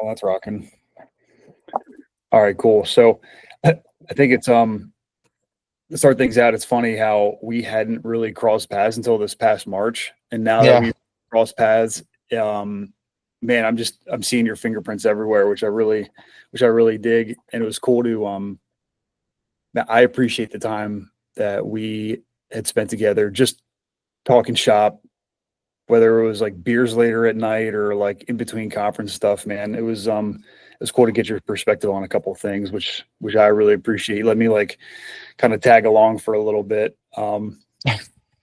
Oh, that's rocking. All right, cool. So I think it's to start things out, it's funny how we hadn't really crossed paths until this past March. And now that Yeah. we've crossed paths, um, man, I'm seeing your fingerprints everywhere, which I really dig. And it was cool to I appreciate the time that we had spent together just talking shop, whether it was like beers later at night or like in between conference stuff, man. It was cool to get your perspective on a couple of things, which I really appreciate. Let me like kind of tag along for a little bit. So it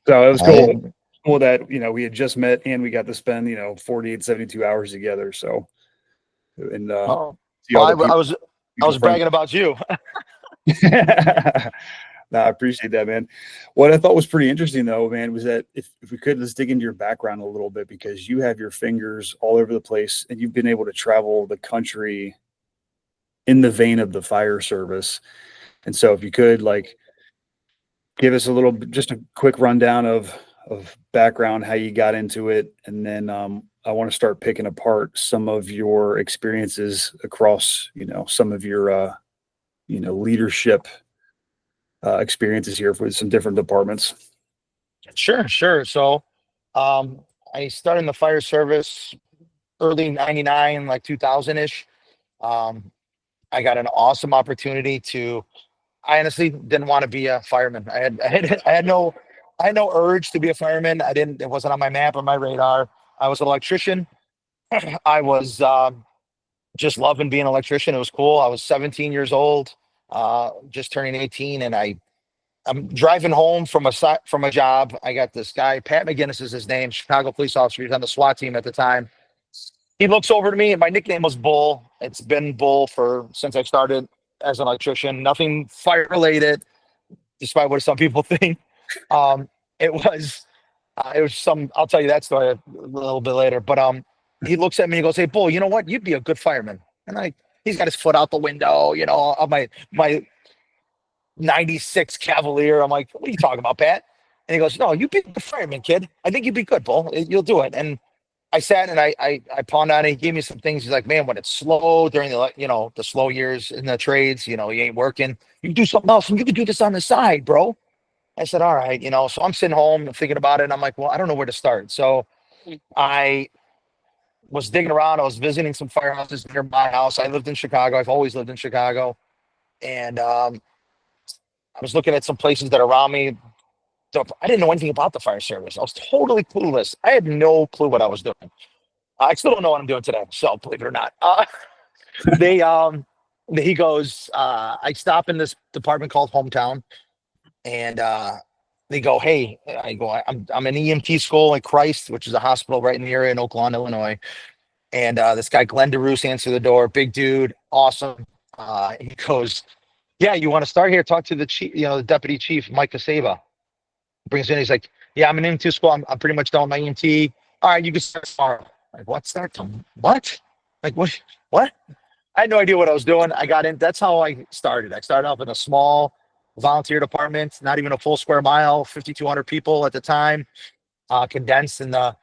was cool. I, Cool that, we had just met and we got to spend, 48, 72 hours together. So, and oh, see well, all I, the I people, was I mutual was friends. bragging about you. No, I appreciate that, man. What I thought was pretty interesting, though, man, was that if we could, let's dig into your background a little bit because you have your fingers all over the place and you've been able to travel the country in the vein of the fire service. And so, if you could, like, give us a little, just a quick rundown of background, how you got into it, and then I want to start picking apart some of your experiences across, some of your, leadership experiences here with some different departments. Sure, sure. So, um, I started in the fire service early '99, like 2000 ish. Um, I got an awesome opportunity to. I honestly didn't want to be a fireman. I had no urge to be a fireman. I didn't. It wasn't on my map or my radar. I was an electrician. I was just loving being an electrician. It was cool. I was 17 years old, just turning 18, and I'm driving home from from a job. I got this guy, Pat McGinnis is his name, Chicago police officer. He was on the SWAT team at the time. He looks over to me, and my nickname was Bull. It's been Bull for since I started as an electrician. Nothing fire related, despite what some people think. Um, it was it was some. I'll tell you that story a little bit later. But he looks at me and he goes, "Hey, Bull, you know what? You'd be a good fireman." And he's got his foot out the window, on my '96 Cavalier. I'm like, "What are you talking about, Pat?" And he goes, "No, you'd be a good fireman, kid. I think you'd be good, Bull. You'll do it." And I sat and I pawned on it. He gave me some things. He's like, "Man, when it's slow during the slow years in the trades, you ain't working. You can do something else, and you can do this on the side, bro." I said, "All right." So I'm sitting home thinking about it, and I'm like, "Well, I don't know where to start." So I was digging around. I was visiting some firehouses near my house. I lived in Chicago. I've always lived in Chicago, and I was looking at some places that are around me. So I didn't know anything about the fire service. I was totally clueless. I had no clue what I was doing. I still don't know what I'm doing today. So believe it or not, they he goes. I stop in this department called Hometown, and they go, "Hey," I go, I'm in EMT school in Christ, which is a hospital right in the area in Oakland, Illinois. And this guy Glenn DeRoos answered the door. Big dude, awesome. He goes, "Yeah, you want to start here? Talk to the chief, the deputy chief, Mike Casaba." Brings me in. He's like, "Yeah, I'm in EMT school. I'm pretty much done with my EMT. All right, you can start tomorrow." Like, what start tomorrow? What? Like, what? What? I had no idea what I was doing. I got in. That's how I started. I started off in a small volunteer department, not even a full square mile, 5,200 people at the time, condensed in the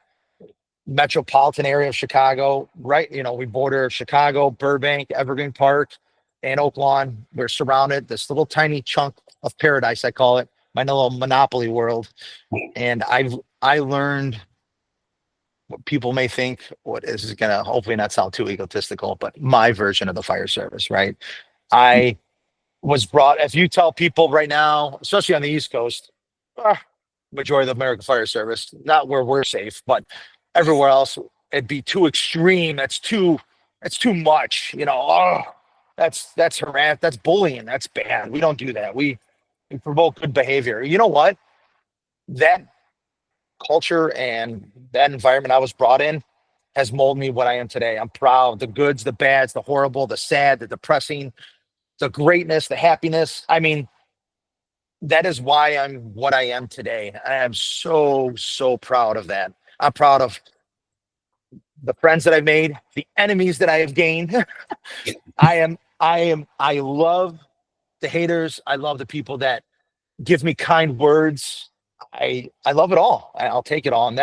metropolitan area of Chicago. Right, we border Chicago, Burbank, Evergreen Park, and Oak Lawn. We're surrounded. This little tiny chunk of paradise, I call it, my little monopoly world. And I learned what people may think. What is gonna hopefully not sound too egotistical, but my version of the fire service. Right, I was brought. If you tell people right now, especially on the East Coast, ah, majority of the American Fire Service, not where we're safe, but everywhere else, it'd be too extreme. That's too much. Oh, that's harass. That's bullying. That's bad. We don't do that. We promote good behavior. You know what? That culture and that environment I was brought in has molded me what I am today. I'm proud. The goods, the bads, the horrible, the sad, the depressing, the greatness, the happiness. I mean, that is why I'm what I am today. I am so, so proud of that. I'm proud of the friends that I've made, the enemies that I have gained. I love the haters. I love the people that give me kind words. I love it all. I'll take it all. And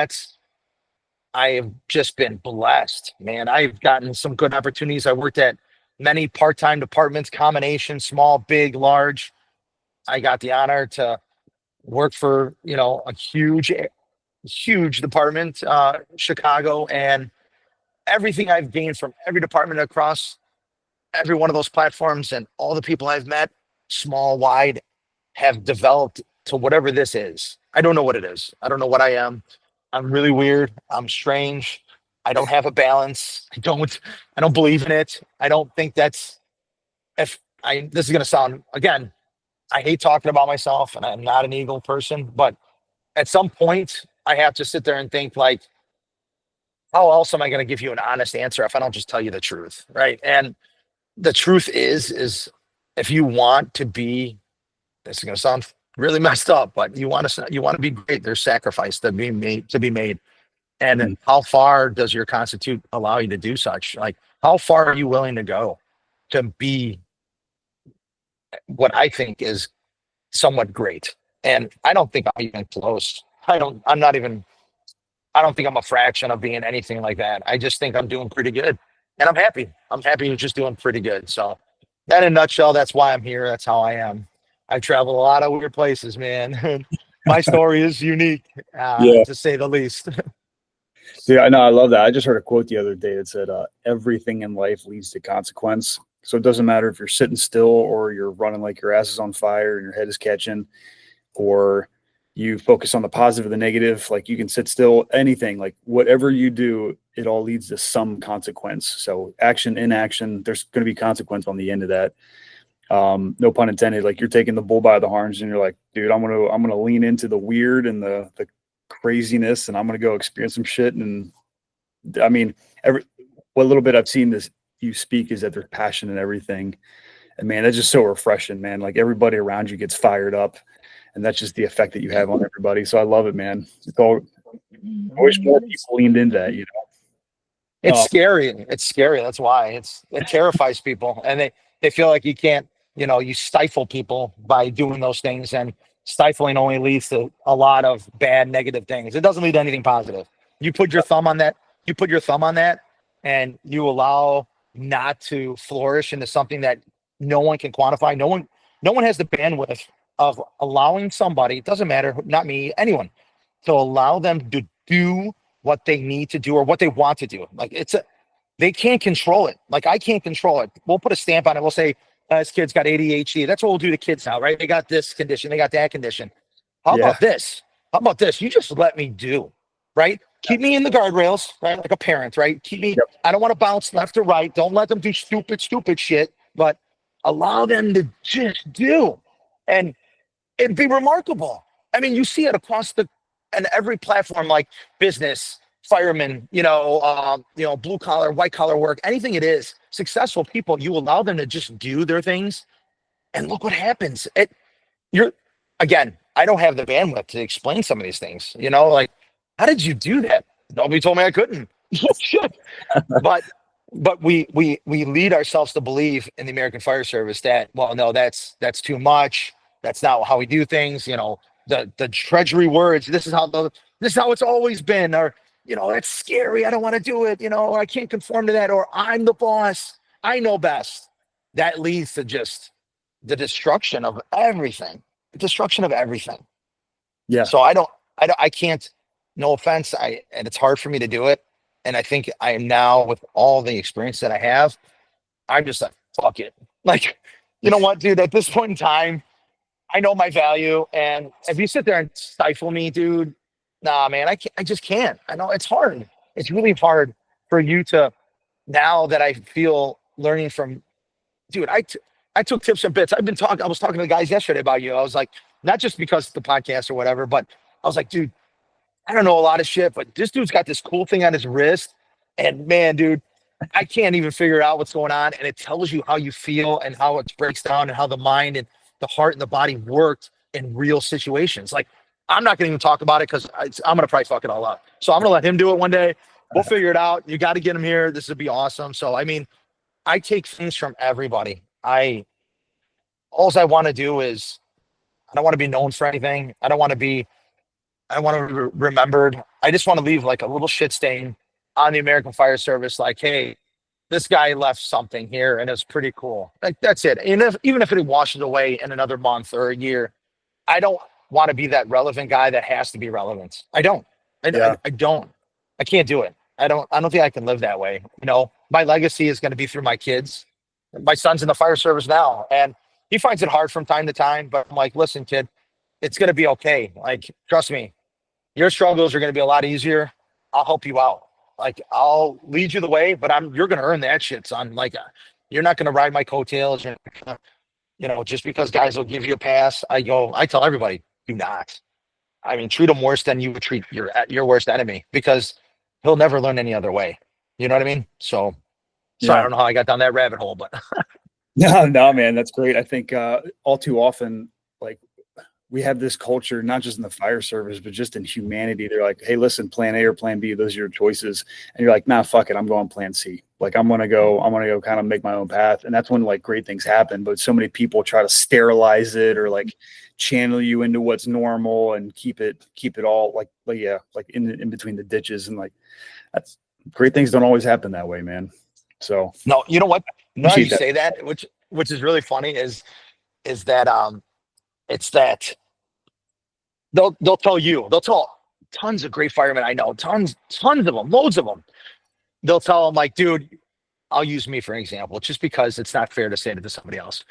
I have just been blessed, man. I've gotten some good opportunities. I worked at many part-time departments, combination, small, big, large. I got the honor to work for, a huge department, Chicago, and everything I've gained from every department across every one of those platforms and all the people I've met, small, wide, have developed to whatever this is. I don't know what it is. I don't know what I am. I'm really weird. I'm strange. I don't have a balance. I don't believe in it. I don't think that's if I this is gonna sound again, I hate talking about myself and I'm not an ego person, but at some point I have to sit there and think like, how else am I gonna give you an honest answer if I don't just tell you the truth? Right. And the truth is if you want to be, this is going to sound really messed up, but you want to be great. There's sacrifice to be made. And Mm. how far does your constitute allow you to do such? Like, how far are you willing to go to be what I think is somewhat great? And I don't think I'm even close. I'm not even, I don't think I'm a fraction of being anything like that. I just think I'm doing pretty good and I'm happy. I'm happy with just doing pretty good. So that in a nutshell, that's why I'm here. That's how I am. I travel a lot of weird places, man. My story is unique, Yeah. to say the least. Yeah, I know. I love that. I just heard a quote the other day that said, everything in life leads to consequence. So it doesn't matter if you're sitting still or you're running like your ass is on fire and your head is catching, or you focus on the positive or the negative. Like you can sit still, anything, like whatever you do, it all leads to some consequence. So action, inaction, there's going to be consequence on the end of that. No pun intended. Like you're taking the bull by the horns and you're like, dude, I'm gonna lean into the weird and the craziness, and I'm gonna go experience some shit. And I mean, what little bit I've seen this you speak is that there's passion and everything. And man, that's just so refreshing, man. Like everybody around you gets fired up, and that's just the effect that you have on everybody. So I love it, man. It's all I wish more people leaned into that, you know. It's scary. It's scary. That's why it terrifies people, and they feel like you can't. You stifle people by doing those things, and stifling only leads to a lot of bad, negative things. It doesn't lead to anything positive. You put your thumb on that. You put your thumb on that, and you allow not to flourish into something that no one can quantify. No one has the bandwidth of allowing somebody. It doesn't matter. Not me. Anyone to allow them to do what they need to do or what they want to do. Like they can't control it. Like I can't control it. We'll put a stamp on it. We'll say this kid's got ADHD. That's what we'll do to kids now, right? They got this condition. They got that condition. How Yeah. about this? How about this? You just let me do, right? Keep me in the guardrails, right? Like a parent, right? Keep me. Yep. I don't want to bounce left or right. Don't let them do stupid shit, but allow them to just do, and it'd be remarkable. I mean, you see it across and every platform, like business, firemen, blue collar, white collar work, anything it is, successful people, you allow them to just do their things, and look what happens. You're again, I don't have the bandwidth to explain some of these things. Like how did you do that? Nobody told me I couldn't. Shit. But we lead ourselves to believe in the American Fire Service that, well, no, that's too much. That's not how we do things. The treasury words. This is how it's always been. Or that's scary. I don't want to do it. Or I can't conform to that. Or I'm the boss. I know best. That leads to just the destruction of everything. The destruction of everything. Yeah. So I can't. No offense. And it's hard for me to do it. And I think I am now, with all the experience that I have, I'm just like, fuck it. Like, you know what, dude, at this point in time, I know my value. And if you sit there and stifle me, dude, nah, man, I just can't. I know it's hard. It's really hard for you to, now that I feel learning from, dude, I took tips and bits. I was talking to the guys yesterday about you. I was like, not just because of the podcast or whatever, but I was like, dude, I don't know a lot of shit, but this dude's got this cool thing on his wrist. And man, dude, I can't even figure out what's going on. And it tells you how you feel and how it breaks down and how the mind and the heart and the body worked in real situations. Like, I'm not going to even talk about it because I'm going to probably fuck it all up. So I'm going to let him do it one day. We'll figure it out. You got to get him here. This would be awesome. So, I mean, I take things from everybody. All I want to do is, I don't want to be known for anything. I don't want to be I want to be remembered. I just want to leave like a little shit stain on the American Fire Service. Like, hey, this guy left something here and it's pretty cool. Like, that's it. And even if it washes away in another month or a year, I don't want to be that relevant guy that has to be relevant. I don't. Yeah. I don't. I can't do it. I don't think I can live that way. You know, my legacy is going to be through my kids. My son's in the fire service now, and he finds it hard from time to time. But I'm like, listen, kid, it's going to be okay. Like, trust me, your struggles are going to be a lot easier. I'll help you out. Like, I'll lead you the way, but you're going to earn that shit, son. Like, you're not going to ride my coattails. You're not gonna, you know, just because guys will give you a pass. I tell everybody, do not. I mean, treat him worse than you would treat your worst enemy, because he'll never learn any other way. You know what I mean? So, sorry, I don't know how I got down that rabbit hole, but No, man, that's great. I think all too often, like, we have this culture, not just in the fire service, but just in humanity. They're like, hey, listen, plan A or plan B, those are your choices. And you're like, nah, fuck it, I'm going plan C. Like, I'm gonna go kind of make my own path. And that's when like great things happen. But so many people try to sterilize it or like channel you into what's normal and keep it all like in between the ditches. And like, that's great things don't always happen that way, man. So no, you know what? Now you that. say that, which is really funny, is that it's that they'll tell tons of great firemen I know, tons of them, loads of them. They'll tell them like, dude, I'll use me for an example, just because it's not fair to say it to somebody else.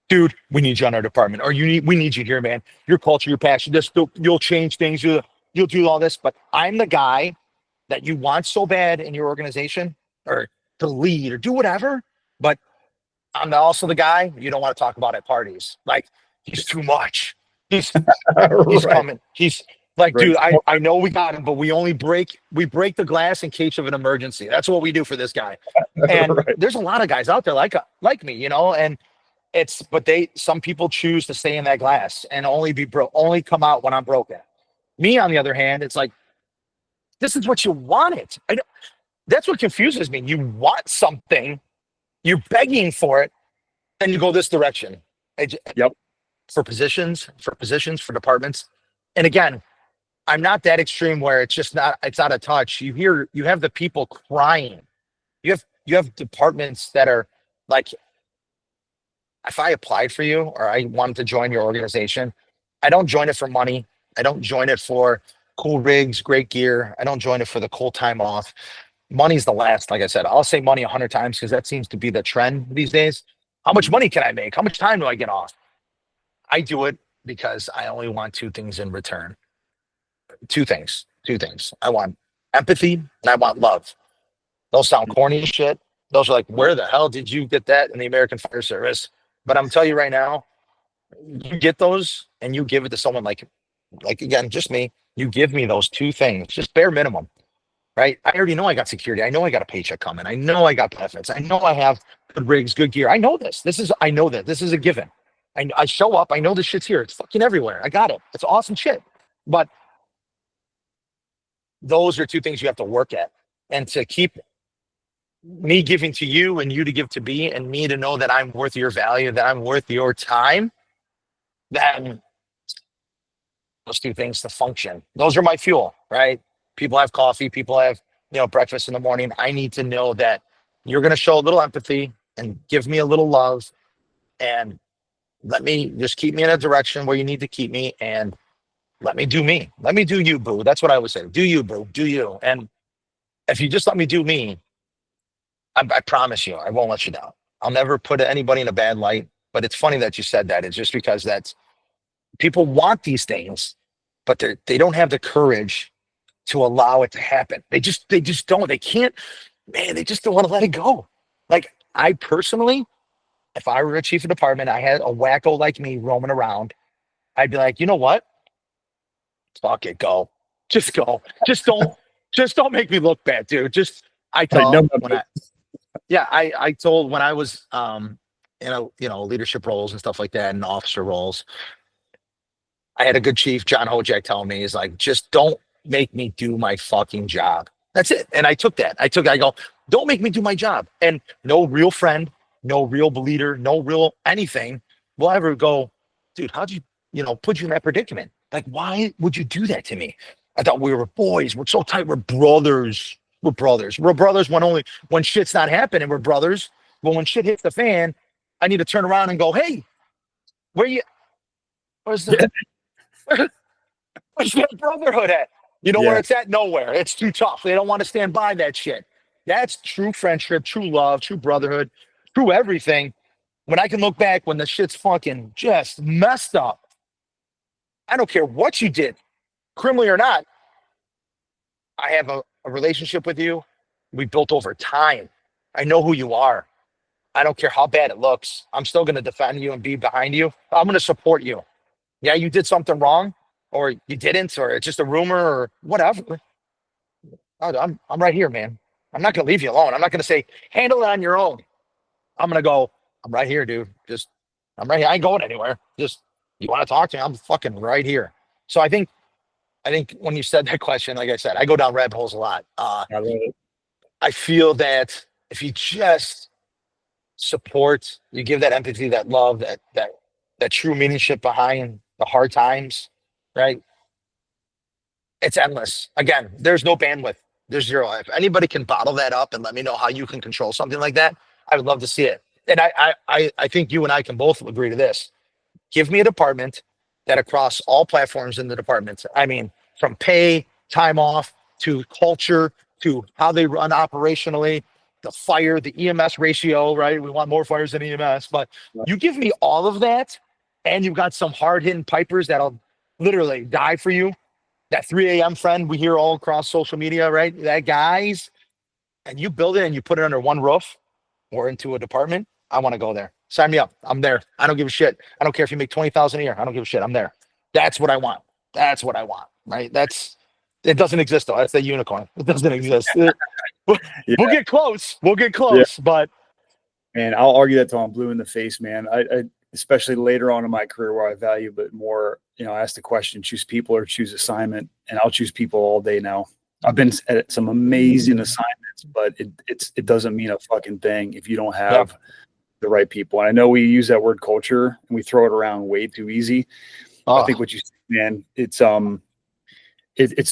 Dude, we need you on our department, or we need you here, man. Your culture, your passion, you'll change things, you'll do all this. But I'm the guy that you want so bad in your organization, or to lead, or do whatever. But I'm also the guy you don't want to talk about at parties. Like, he's too much. He's Right. coming. He's like, Right. dude, I know we got him, but we break the glass in case of an emergency. That's what we do for this guy. And Right. there's a lot of guys out there like me, you know, and but some people choose to stay in that glass and only come out when I'm broken. Me, on the other hand, it's like, this is what you wanted. That's what confuses me. You want something, you're begging for it, and you go this direction. Yep. For positions, for departments. And again, I'm not that extreme where it's out of touch. You have the people crying. You have departments that are like, if I applied for you or I wanted to join your organization, I don't join it for money. I don't join it for cool rigs, great gear. I don't join it for the cool time off. Money's the last. Like I said, I'll say money 100 times because that seems to be the trend these days. How much money can I make? How much time do I get off? I do it because I only want two things in return. Two things. I want empathy and I want love. Those sound corny as shit. Those are like, where the hell did you get that in the American Fire Service? But I'm telling you right now, you get those and you give it to someone like again, just me. You give me those two things, just bare minimum, right? I already know I got security. I know I got a paycheck coming. I know I got benefits. I know I have good rigs, good gear. I know this. I know that this is a given. I show up. I know this shit's here. It's fucking everywhere. I got it. It's awesome shit. But those are two things you have to work at. And to keep me giving to you and you to give to me and me to know that I'm worth your value, that I'm worth your time, then those two things to function. Those are my fuel, right? People have coffee. People have, breakfast in the morning. I need to know that you're going to show a little empathy and give me a little love and let me just keep me in a direction where you need to keep me and let me do me. Let me do you, boo. That's what I would say. Do you, boo. Do you. And if you just let me do me, I promise you, I won't let you down. I'll never put anybody in a bad light. But it's funny that you said that. It's just because people want these things, but they don't have the courage to allow it to happen. They just don't. They can't, man, they just don't want to let it go. Like, I personally, if I were a chief of department, I had a wacko like me roaming around, I'd be like, you know what? Fuck it, go. Just go. Just don't make me look bad, dude. I told when I was leadership roles and stuff like that and officer roles, I had a good chief, John Hojak, telling me, he's like, just don't make me do my fucking job. That's it. And I took that. I go, don't make me do my job. And no real friend, no real leader, no real anything will ever go, dude, how'd you, put you in that predicament? Like, why would you do that to me? I thought we were boys. We're so tight. We're brothers. We're brothers. We're brothers when shit's not happening. We're brothers. But when shit hits the fan, I need to turn around and go, hey, where you? Where's the where's that brotherhood at? You know where Yeah. it's at? Nowhere. It's too tough. They don't want to stand by that shit. That's true friendship, true love, true brotherhood, true everything. When I can look back when the shit's fucking just messed up, I don't care what you did, criminally or not. I have a relationship with you. We built over time. I know who you are. I don't care how bad it looks. I'm still going to defend you and be behind you. I'm going to support you. Yeah, you did something wrong, or you didn't, or it's just a rumor, or whatever. I'm right here, man. I'm not going to leave you alone. I'm not going to say handle it on your own. I'm going to go. I'm right here, dude. Just I'm right here. I ain't going anywhere. Just you want to talk to me? I'm fucking right here. So I think when you said that question, like I said, I go down rabbit holes a lot. I love it. I feel that if you just support, you give that empathy, that love, that true meaningship behind the hard times, right? It's endless. Again, there's no bandwidth. There's zero. If anybody can bottle that up and let me know how you can control something like that, I would love to see it. And I think you and I can both agree to this. Give me a department that across all platforms in the department, I mean, from pay, time off, to culture, to how they run operationally, the fire, the EMS ratio, right? We want more fires than EMS, but you give me all of that, and you've got some hard hitting pipers that'll literally die for you. That 3 a.m. friend we hear all across social media, right? That guys, and you build it and you put it under one roof or into a department. I want to go there. Sign me up. I'm there. I don't give a shit. I don't care if you make 20,000 a year. I don't give a shit. I'm there. That's what I want. That's what I want. Right? It doesn't exist though. That's the unicorn. It doesn't exist. We'll Yeah. get close. We'll get close. But And I'll argue that till I'm blue in the face, man. I especially later on in my career where I value a bit more, I ask the question, choose people or choose assignment, and I'll choose people all day now. I've been at some amazing assignments, but it doesn't mean a fucking thing if you don't have the right people. And I know we use that word culture and we throw it around way too easy. I think what you say, man, it's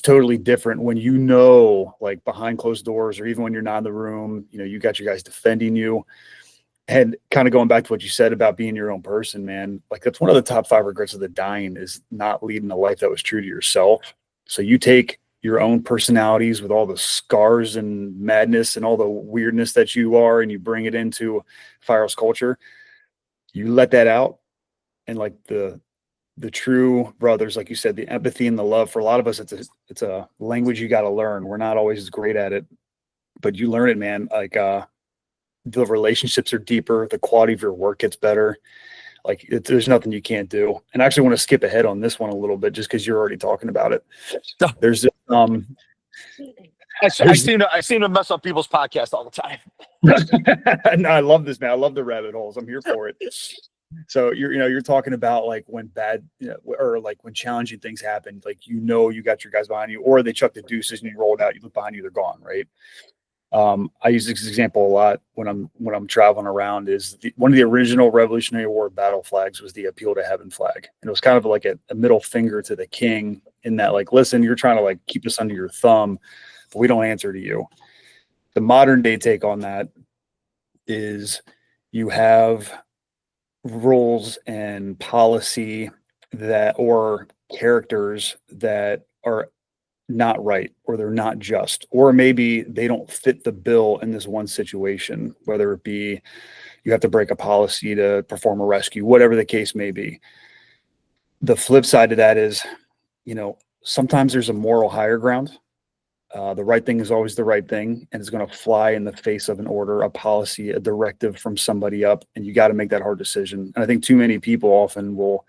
totally different when like behind closed doors, or even when you're not in the room, you got your guys defending you. And kind of going back to what you said about being your own person, man, like that's one of the top 5 regrets of the dying is not leading a life that was true to yourself. So you take your own personalities with all the scars and madness and all the weirdness that you are, and you bring it into Firehouse culture. You let that out, and like the true brothers, like you said, the empathy and the love, for a lot of us, it's a language you got to learn. We're not always as great at it, but you learn it, man. Like the relationships are deeper, the quality of your work gets better. Like there's nothing you can't do. And I actually want to skip ahead on this one a little bit just because you're already talking about it. There's I seem to mess up people's podcasts all the time. No, I love this, man. I love the rabbit holes. I'm here for it. So you're talking about like when bad, or like when challenging things happen, like you got your guys behind you, or they chuck the deuces and you roll it out, you look behind you, they're gone, right? I use this example a lot when I'm traveling around. Is one of the original Revolutionary War battle flags was the Appeal to Heaven flag, and it was kind of like a middle finger to the king in that, like, listen, you're trying to like keep us under your thumb, but we don't answer to you. The modern day take on that is you have rules and policy or characters that are not right, or they're not just, or maybe they don't fit the bill in this one situation, whether it be you have to break a policy to perform a rescue, whatever the case may be. The flip side of that is, sometimes there's a moral higher ground. The right thing is always the right thing, and it's going to fly in the face of an order, a policy, a directive from somebody up, and you got to make that hard decision. And I think too many people often will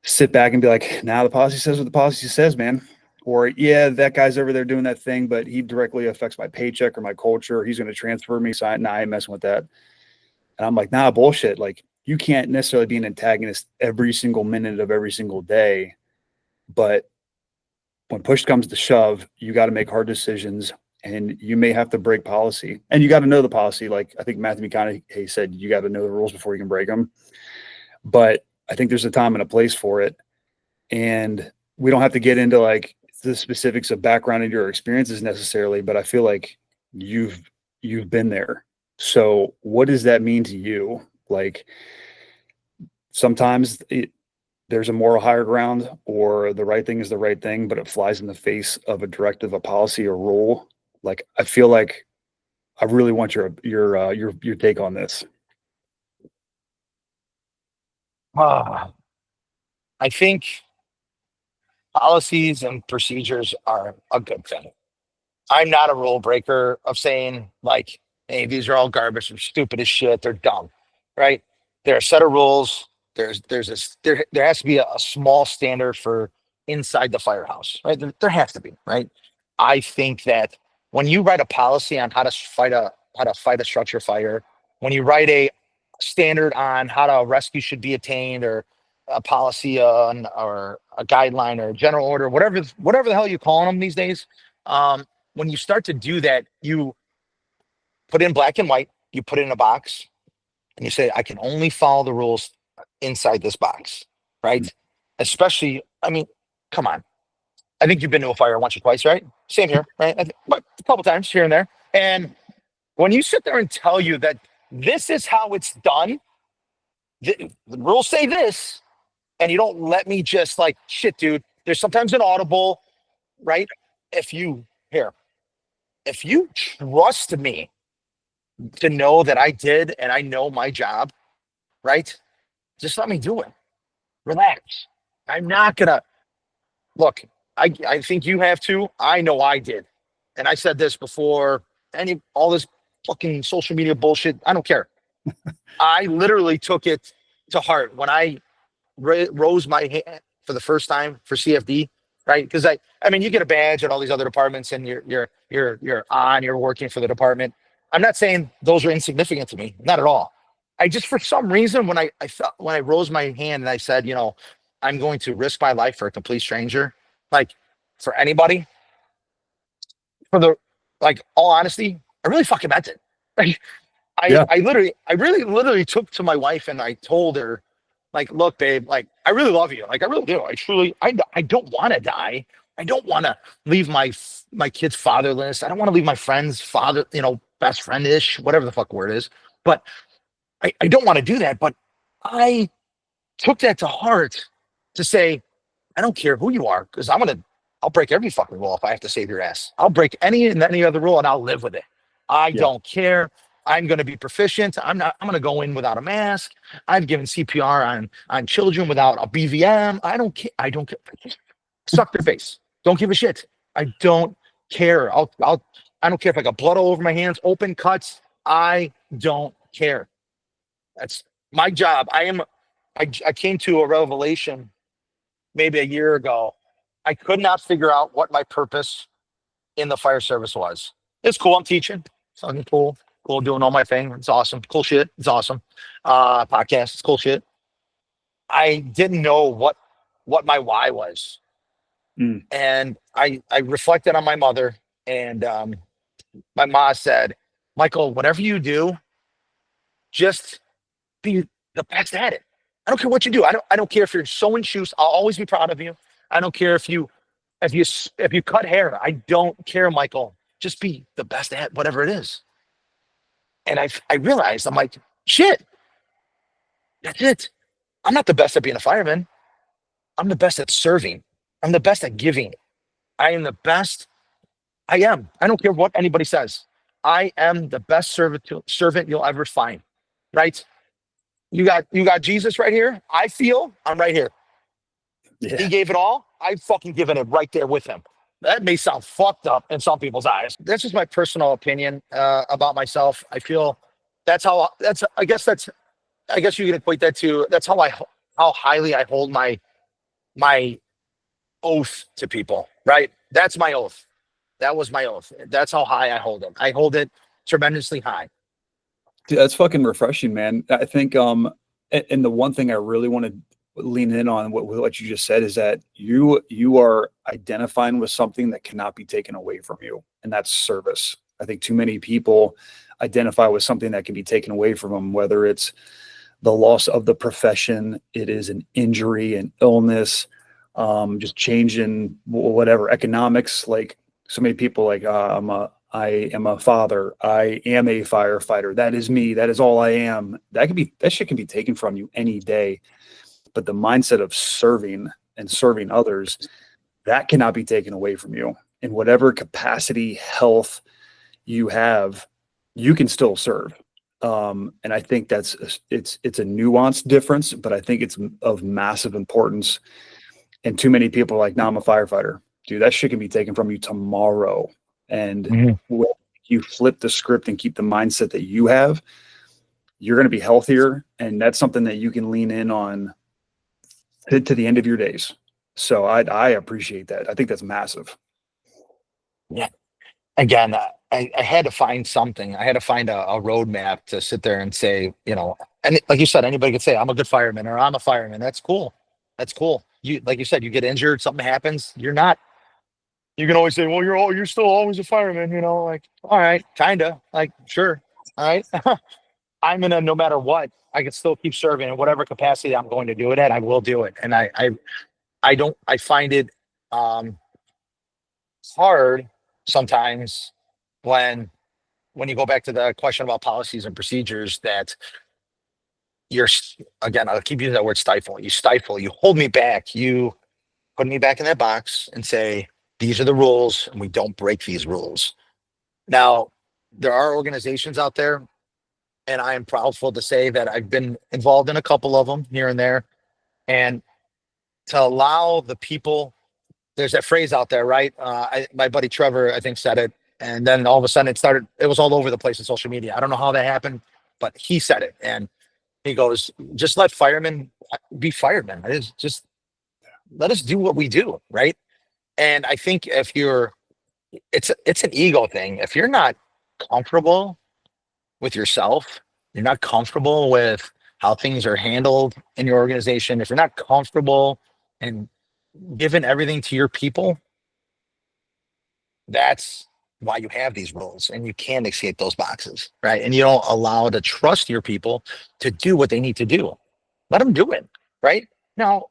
sit back and be like, nah, the policy says what the policy says, man. Or, yeah, that guy's over there doing that thing, but he directly affects my paycheck or my culture. He's going to transfer me. So I ain't messing with that. And I'm like, nah, bullshit. Like, you can't necessarily be an antagonist every single minute of every single day. But when push comes to shove, you got to make hard decisions, and you may have to break policy. And you got to know the policy. Like I think Matthew McConaughey said, you got to know the rules before you can break them. But I think there's a time and a place for it. And we don't have to get into like the specifics of background and your experiences necessarily, but I feel like you've been there. So what does that mean to you? Like sometimes there's a moral higher ground, or the right thing is the right thing, but it flies in the face of a directive, a policy, a rule. Like I feel like I really want your take on this. Ah, I think policies and procedures are a good thing. I'm not a rule breaker of saying like, hey, these are all garbage, they're stupid as shit, they're dumb, right? There are a set of rules. There has to be a small standard for inside the firehouse, right? There has to be, right? I think that when you write a policy on how to fight a structure fire, when you write a standard on how a rescue should be attained, or a policy on, or a guideline, or a general order, whatever the hell you call them these days, when you start to do that, you put in black and white, you put it in a box, and you say, I can only follow the rules inside this box, right? Especially, I mean, come on. I think you've been to a fire once or twice, right? Same here, right? But a couple times here and there. And when you sit there and tell you that this is how it's done, the rules say this, and you don't let me just like, shit, dude, there's sometimes an audible, right? If you, here, if you trust me to know that I did and I know my job, right? Just let me do it. Relax. I'm not gonna look. I think you have to. I know I did, and I said this before. All this fucking social media bullshit. I don't care. I literally took it to heart when I rose my hand for the first time for CFD, right? Because I mean, you get a badge at all these other departments, and you're working for the department. I'm not saying those are insignificant to me, not at all. I just, for some reason, when I felt, when I rose my hand and I said, I'm going to risk my life for a complete stranger, like for anybody, for the, like, all honesty, I really fucking meant it. Like, Yeah. I really literally took to my wife and I told her, like, look, babe, like, I really love you. Like, I really do. I don't want to die. I don't want to leave my kids fatherless. I don't want to leave my friends father, best friend-ish, whatever the fuck word is. But I don't want to do that. But I took that to heart to say, I don't care who you are, because I'll break every fucking rule if I have to save your ass. I'll break any and any other rule and I'll live with it. I Yeah. don't care. I'm going to be proficient. I'm going to go in without a mask. I've given CPR on children without a BVM. I don't care. I don't care. Suck their face. Don't give a shit. I don't care. I don't care if I got blood all over my hands, open cuts. I don't care. That's my job. I came to a revelation maybe a year ago. I could not figure out what my purpose in the fire service was. It's cool. I'm teaching. Something cool. Cool doing all my thing. It's awesome. Cool shit. It's awesome. Podcast. It's cool shit. I didn't know what my why was. Mm. And I reflected on my mother, and my mom said, Michael, whatever you do, just be the best at it. I don't care what you do. I don't care if you're sewing shoes. I'll always be proud of you. I don't care if you cut hair. I don't care, Michael. Just be the best at whatever it is. And I realized, I'm like, shit, that's it. I'm not the best at being a fireman. I'm the best at serving. I'm the best at giving. I am the best. I am. I don't care what anybody says. I am the best servant you'll ever find. Right? You got Jesus right here. I feel I'm right here. Yeah. He gave it all. I've fucking given it right there with him. That may sound fucked up in some people's eyes. That's just my personal opinion about myself. I feel I guess you can equate that to, that's how highly I hold my oath to people, right? That's my oath. That was my oath. That's how high I hold it. I hold it tremendously high. Dude, that's fucking refreshing, man. I think and the one thing I really want to lean in on what you just said is that you are identifying with something that cannot be taken away from you, and that's service. I think too many people identify with something that can be taken away from them, whether it's the loss of the profession, it is an injury, an illness, just changing whatever economics. Like so many people like, I am a father. I am a firefighter. That is me. That is all I am. That shit can be taken from you any day. But the mindset of serving and serving others, that cannot be taken away from you. In whatever capacity, health you have, you can still serve. And I think it's a nuanced difference, but I think it's of massive importance. And too many people are like, "No, I'm a firefighter." Dude, that shit can be taken from you tomorrow. And Mhm. when you flip the script and keep the mindset that you have, you're going to be healthier. And that's something that you can lean in on to the end of your days. So I appreciate that. I think that's massive. Yeah. Again, I had to find something. I had to find a roadmap to sit there and say, and like you said, anybody could say, I'm a good fireman or I'm a fireman. That's cool. That's cool. Like you said, you get injured, something happens. You can always say, well, you're still always a fireman, like, all right, kinda, like, sure. All right. No matter what, I can still keep serving in whatever capacity I'm going to do it at. I will do it. And I find it, um, hard sometimes when you go back to the question about policies and procedures that again, I'll keep using that word stifle, you hold me back, you put me back in that box and say, these are the rules and we don't break these rules. Now, there are organizations out there, and I am proudful to say that I've been involved in a couple of them here and there. And to allow the people, there's that phrase out there, right? My buddy Trevor, I think, said it. And then all of a sudden it was all over the place in social media. I don't know how that happened, but he said it. And he goes, just let firemen be firemen. It is just let us do what we do. Right. And I think it's an ego thing. If you're not comfortable with yourself, you're not comfortable with how things are handled in your organization, if you're not comfortable and giving everything to your people, that's why you have these rules and you can't escape those boxes, right? And you don't allow to trust your people to do what they need to do. Let them do it, right? Now,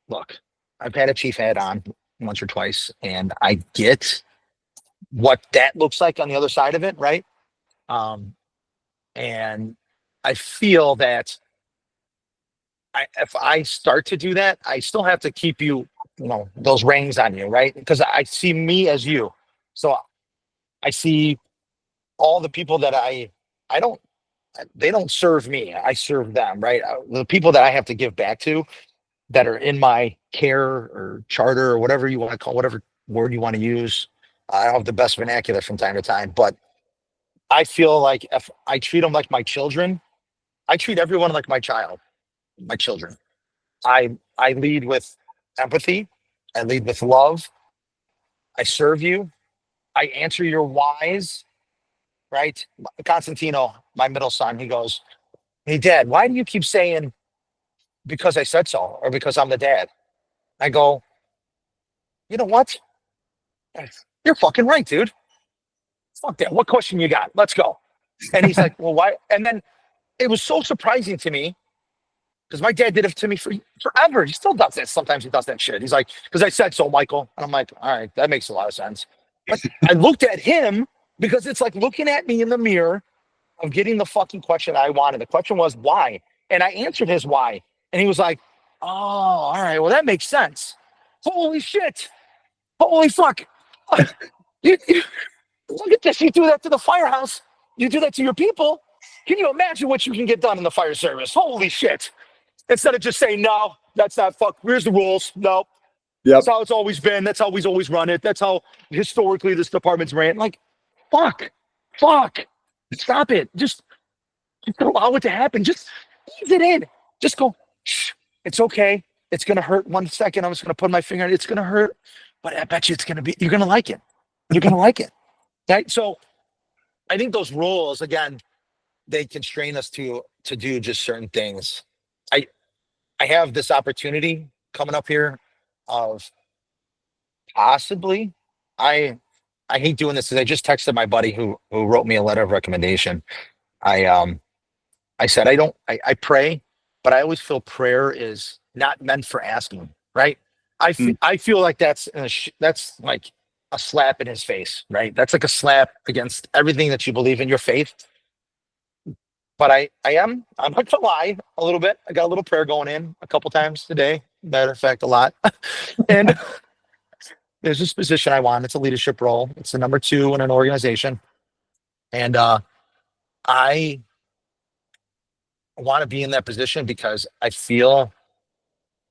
look, I've had a chief hat on once or twice, and I get what that looks like on the other side of it, right? Um, and I feel that if I start to do that, I still have to keep those reins on you, right? Because I see me as you. So I see all the people that I don't, they don't serve me. I serve them, right? The people that I have to give back to that are in my care or charter or whatever you want to call, whatever word you want to use. I don't have the best vernacular from time to time, but I feel like if I treat them like my children, I treat everyone like my children. I lead with empathy. I lead with love. I serve you. I answer your whys, right? Constantino, my middle son, he goes, "Hey, Dad, why do you keep saying because I said so or because I'm the dad?" I go, "You know what? You're fucking right, dude. Fuck that. What question you got? Let's go." And he's like, "Well, why?" And then it was so surprising to me because my dad did it to me for forever. He still does that. Sometimes he does that shit. He's like, "Because I said so, Michael." And I'm like, "All right, that makes a lot of sense." But I looked at him because it's like looking at me in the mirror of getting the fucking question I wanted. The question was why, and I answered his why, and he was like, "Oh, all right, well that makes sense." Holy shit! Holy fuck! You look at this. You do that to the firehouse. You do that to your people. Can you imagine what you can get done in the fire service? Holy shit! Instead of just saying, no, that's not fuck. Here's the rules. No, that's Yep. how it's always been. That's how we've always run it. That's how historically this department's ran. Like, fuck, fuck, stop it. Just allow it to happen. Just ease it in. Just go, shh, it's okay. It's going to hurt 1 second. I'm just going to put my finger in it. It's going to hurt, but I bet you you're going to like it. You're going to like it. Right. So I think those rules, again, they constrain us to do just certain things. I, I have this opportunity coming up here of possibly, I, I hate doing this because I just texted my buddy who wrote me a letter of recommendation. I, um, I said, I pray, but I always feel prayer is not meant for asking, right? Mm. I feel like that's like a slap in his face, right? That's like a slap against everything that you believe in your faith. But I'm not gonna lie a little bit. I got a little prayer going in a couple times today. Matter of fact, a lot. And there's this position I want. It's a leadership role. It's the number two in an organization. And I want to be in that position because I feel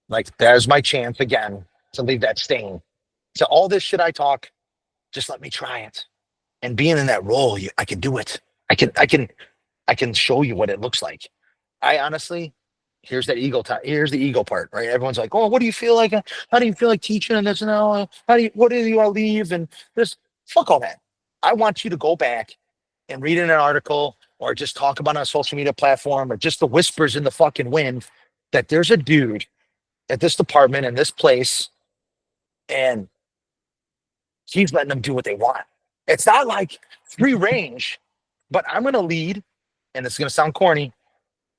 like there's my chance again to leave that stain. So all this shit I talk, just let me try it. And being in that role, I can do it. I can show you what it looks like. I honestly, here's that ego time. Here's the ego part, right? Everyone's like, "Oh, what do you feel like? How do you feel like teaching and this and that? What do you want to leave?" And this, fuck all that. I want you to go back and read in an article or just talk about on a social media platform or just the whispers in the fucking wind that there's a dude at this department in this place and he's letting them do what they want. It's not like free range, but I'm going to lead, and it's going to sound corny.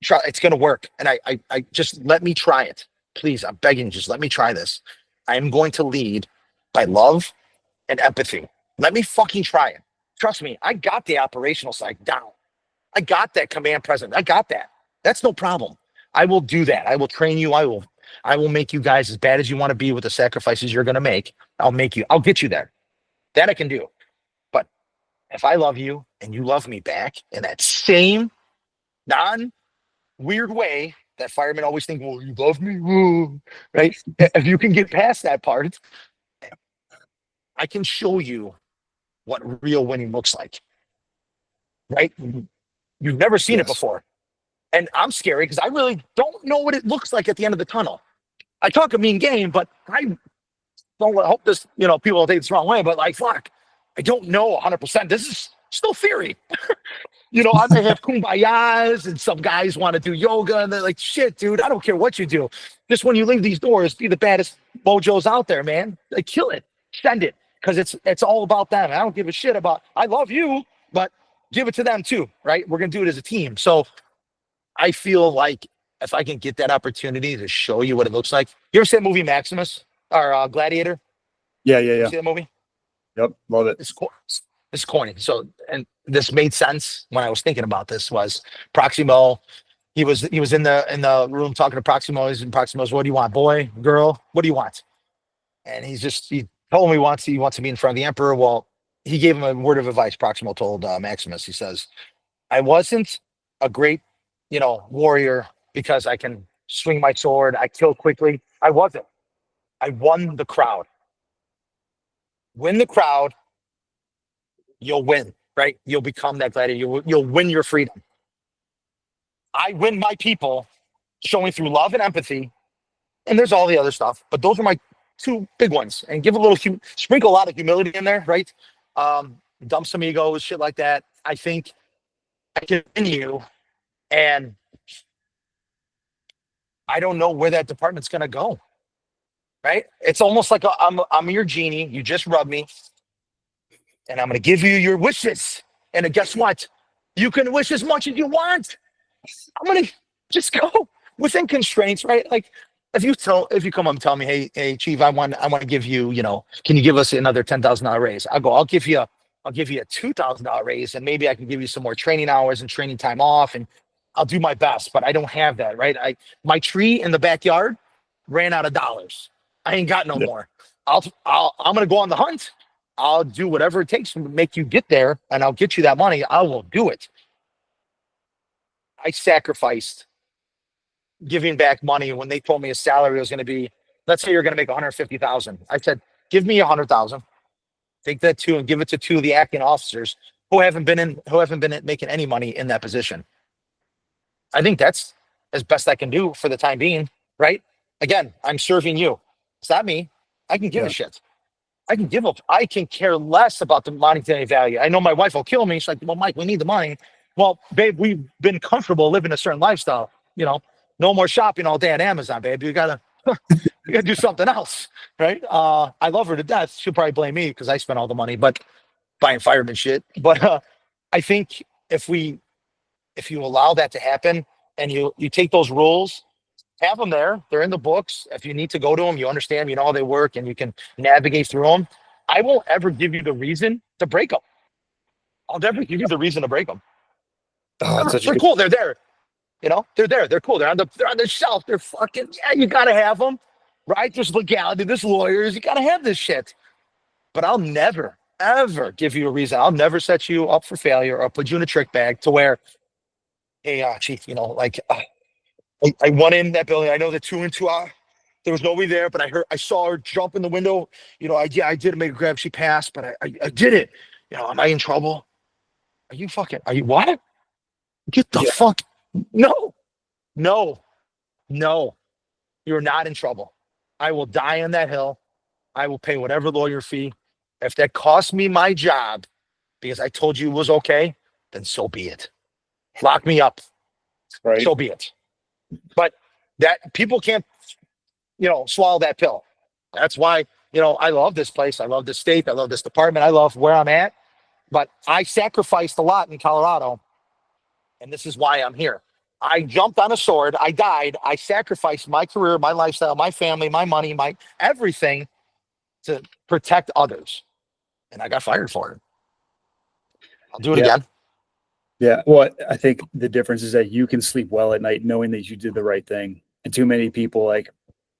It's going to work, and I just let me try it, please. I'm begging, just let me try this. I am going to lead by love and empathy. Let me fucking try it. Trust me, I got the operational side down. I got that command present. I got that. That's no problem. I will do that. I will train you. I will make you guys as bad as you want to be with the sacrifices you're going to make. I'll get you there. That I can do. But if I love you and you love me back in that same non-weird way that firemen always think, well, you love me, woo, right? If you can get past that part, I can show you what real winning looks like, right? You've never seen it Yes. before. And I'm scary because I really don't know what it looks like at the end of the tunnel. I talk a mean game, but I hope this, people don't take this the wrong way, but like, fuck, I don't know 100%. This is still theory. I may have kumbayas and some guys want to do yoga and they're like, shit, dude, I don't care what you do. Just when you leave these doors, be the baddest mojos out there, man. Like, kill it, send it, because it's all about them. I don't give a shit about, I love you, but give it to them too, right? We're going to do it as a team. So I feel like if I can get that opportunity to show you what it looks like. You ever see the movie Maximus or Gladiator? Yeah. You see that movie? Yep. Love it. It's corny. So, and this made sense when I was thinking about this. Was Proximo? He was in the room talking to Proximo. He's in Proximo's. What do you want, boy, girl? What do you want? And he told him he wants to be in front of the emperor. Well, he gave him a word of advice. Proximo told Maximus. He says, "I wasn't a great, warrior because I can swing my sword. I kill quickly. I wasn't. I won the crowd. Win the crowd, you'll win, right? You'll become that gladiator. You'll win your freedom. I win my people showing through love and empathy. And there's all the other stuff, but those are my two big ones. And give a little, sprinkle a lot of humility in there, right? Dump some egos, shit like that. I think I can win you, and I don't know where that department's going to go, right? It's almost like I'm your genie. You just rub me, and I'm going to give you your wishes. And guess what? You can wish as much as you want. I'm going to just go within constraints, right? Like if you come up and tell me, hey, chief, I want to give you, can you give us another $10,000 raise? I'll give you a $2,000 raise, and maybe I can give you some more training hours and training time off, and I'll do my best, but I don't have that, right? My tree in the backyard ran out of dollars. I ain't got no more. I'm going to go on the hunt. I'll do whatever it takes to make you get there, and I'll get you that money. I will do it. I sacrificed giving back money when they told me a salary was going to be, let's say you're going to make 150,000. I said, give me 100,000. Take that and give it to two of the acting officers who haven't been making any money in that position. I think that's as best I can do for the time being, right? Again, I'm serving you. It's not me. I can give a shit. I can care less about the monetary value. I know my wife will kill me. She's like, well, Mike, we need the money. Well, babe, we've been comfortable living a certain lifestyle. No more shopping all day on Amazon, babe. You gotta do something else, right? I love her to death. She'll probably blame me because I spent all the money, but buying fireman shit. But I think if you allow that to happen and you take those rules have them there. They're in the books. If you need to go to them, you understand, you know how they work, and you can navigate through them. I won't ever give you the reason to break them. I'll never give you the reason to break them. Oh, that's such a They're good. cool. They're there. You know, they're there. They're cool. They're on the shelf. They're fucking, yeah, you got to have them, right? There's legality. There's lawyers. You got to have this shit. But I'll never, ever give you a reason. I'll never set you up for failure or put you in a trick bag to where, hey, Chief, you know, like, I went in that building. I know the 2 and 2 there was nobody there, but I saw her jump in the window. You know, I did make a grab. She passed, but I did it. You know, am I in trouble? Are you what? Get the Yeah. fuck. No, no, no. You're not in trouble. I will die on that hill. I will pay whatever lawyer fee. If that costs me my job because I told you it was okay, then so be it. Lock me up. Right. So be it. But that people can't, you know, swallow that pill. That's why, you know, I love this place. I love this state. I love this department. I love where I'm at. But I sacrificed a lot in Colorado. And this is why I'm here. I jumped on a sword. I died. I sacrificed my career, my lifestyle, my family, my money, my everything to protect others. And I got fired for it. I'll do it again. Yeah. Well, I think the difference is that you can sleep well at night knowing that you did the right thing. And too many people like,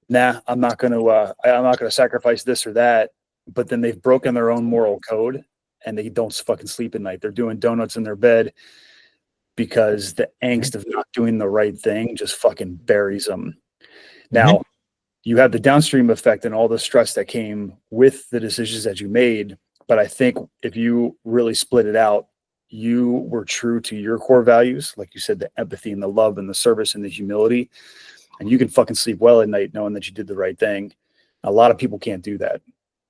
nah, I'm not gonna sacrifice this or that. But then they've broken their own moral code and they don't fucking sleep at night. They're doing donuts in their bed because the angst of not doing the right thing just fucking buries them. Now, you have the downstream effect and all the stress that came with the decisions that you made. But I think if you really split it out, you were true to your core values, like you said, the empathy and the love and the service and the humility, and you can fucking sleep well at night knowing that you did the right thing. A lot of people can't do that.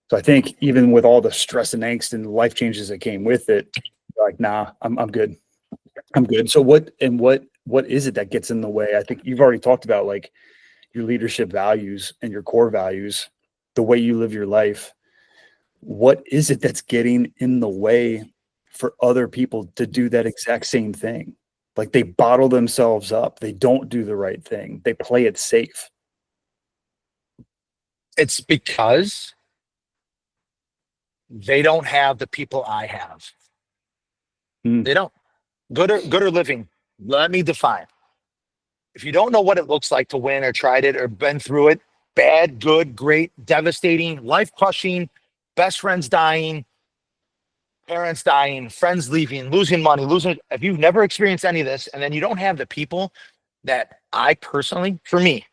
So I think even with all the stress and angst and life changes that came with it, like, nah, I'm good. I'm good. So what is it that gets in the way? I think you've already talked about like your leadership values and your core values, the way you live your life. What is it that's getting in the way for other people to do that exact same thing? Like they bottle themselves up. They don't do the right thing. They play it safe. It's because they don't have the people I have. They don't. Good or living. Let me define. If you don't know what it looks like to win or tried it or been through it, bad, good, great, devastating, life crushing, best friends dying, parents dying, friends leaving, losing money, if you've never experienced any of this, and then you don't have the people that I personally, for me,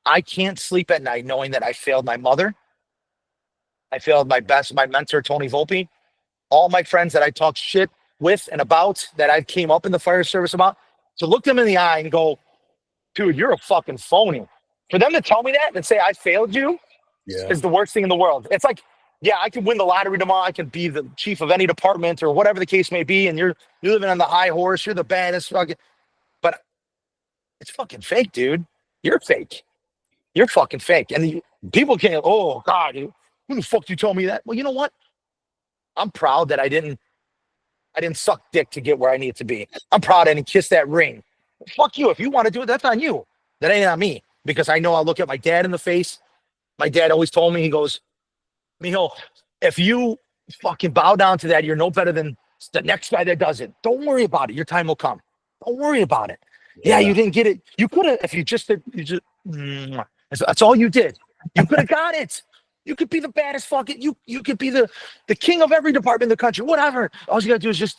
I can't sleep at night knowing that I failed my mother. I failed my mentor, Tony Volpe, all my friends that I talked shit with and about that I came up in the fire service about, to look them in the eye and go, dude, you're a fucking phony. For them to tell me that and say I failed you is the worst thing in the world. It's like, yeah, I can win the lottery tomorrow. I can be the chief of any department or whatever the case may be, and you're living on the high horse. You're the baddest fucking, but it's fucking fake, dude. You're fake. You're fucking fake. And people can't. Oh God, who the fuck you told me that? Well, you know what? I'm proud that I didn't suck dick to get where I need to be. I'm proud I didn't kiss that ring. Fuck you. If you want to do it, that's on you. That ain't on me. Because I know I'll look at my dad in the face. My dad always told me, he goes, Mijo, if you fucking bow down to that, you're no better than the next guy that does it. Don't worry about it. Your time will come. Don't worry about it. Yeah, you didn't get it. You could have, if you just that's all you did. You could have got it. You could be the baddest fucking, you could be the king of every department in the country, whatever. All you gotta do is just,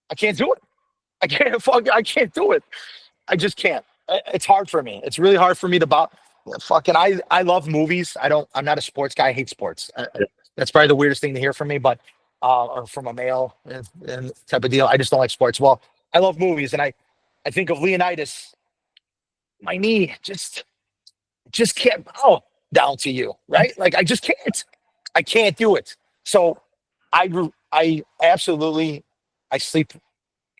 I can't do it. I can't do it. I just can't. It's hard for me. It's really hard for me to I love movies. I'm not a sports guy. I hate sports. That's probably the weirdest thing to hear from me, but, or from a male and type of deal. I just don't like sports. Well, I love movies. And I think of Leonidas, my knee just can't bow down to you. Right. Like I just can't. I can't do it. So I absolutely, I sleep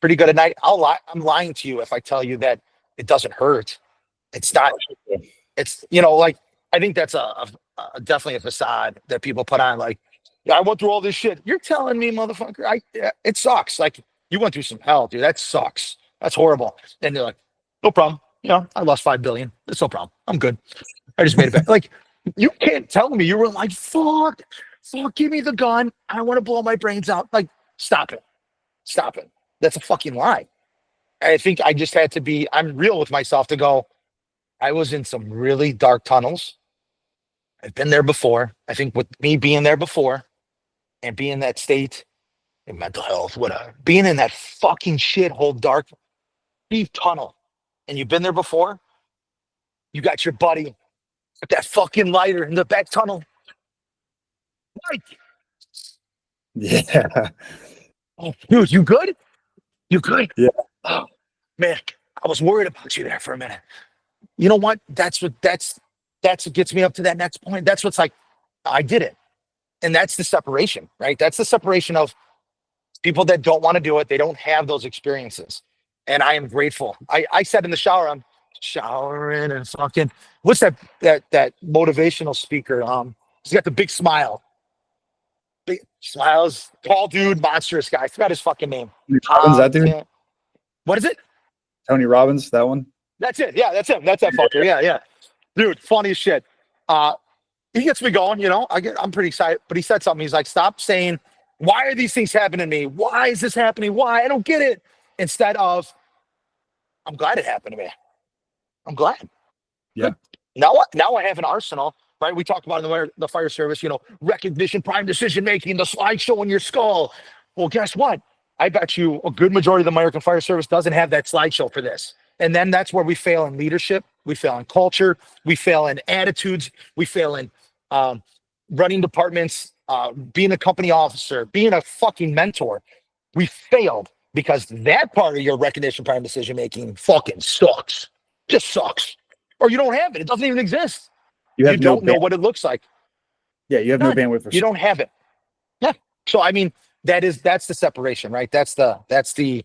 pretty good at night. I'm lying to you if I tell you that it doesn't hurt. It's not. It's, like, I think that's definitely a facade that people put on. Like, yeah, I went through all this shit. You're telling me, motherfucker, it sucks. Like, you went through some hell, dude. That sucks. That's horrible. And they're like, no problem. I lost 5 billion. It's no problem. I'm good. I just made it back. Like, you can't tell me you were like, fuck, give me the gun. I want to blow my brains out. Like, stop it. Stop it. That's a fucking lie. I think I just had to be, I'm real with myself to go, I was in some really dark tunnels. I've been there before. I think with me being there before and being in that state in mental health, whatever, being in that fucking shithole, dark, deep tunnel, and you've been there before, you got your buddy with that fucking lighter in the back tunnel. Mike, Yeah. oh, dude, you good? You good? Yeah. Oh, man, I was worried about you there for a minute. You know what? That's what gets me up to that next point. That's what's like, I did it. And that's the separation, right? That's the separation of people that don't want to do it. They don't have those experiences. And I am grateful. I said in the shower, I'm showering and fucking, what's that motivational speaker? He's got the big smile. Big smiles, tall dude, monstrous guy. I forgot his fucking name. Tony Robbins, that dude? What is it? Tony Robbins, that one? That's it. Yeah, that's him. That's that fucker. Yeah. Dude, funny as shit. He gets me going, I'm pretty excited. But he said something. He's like, stop saying, why are these things happening to me? Why is this happening? Why? I don't get it. Instead of, I'm glad it happened to me. I'm glad. Yeah. Good. Now I have an arsenal, right? We talked about in the fire service, recognition, prime decision making, the slideshow in your skull. Well, guess what? I bet you a good majority of the American fire service doesn't have that slideshow for this. And then that's where we fail in leadership. We fail in culture. We fail in attitudes. We fail in running departments, being a company officer, being a fucking mentor. We failed because that part of your recognition, prime decision making fucking sucks. Just sucks. Or you don't have it. It doesn't even exist. You don't know what it looks like. Yeah, you have no bandwidth for you don't have it. Yeah. So I mean, that's the separation, right? That's the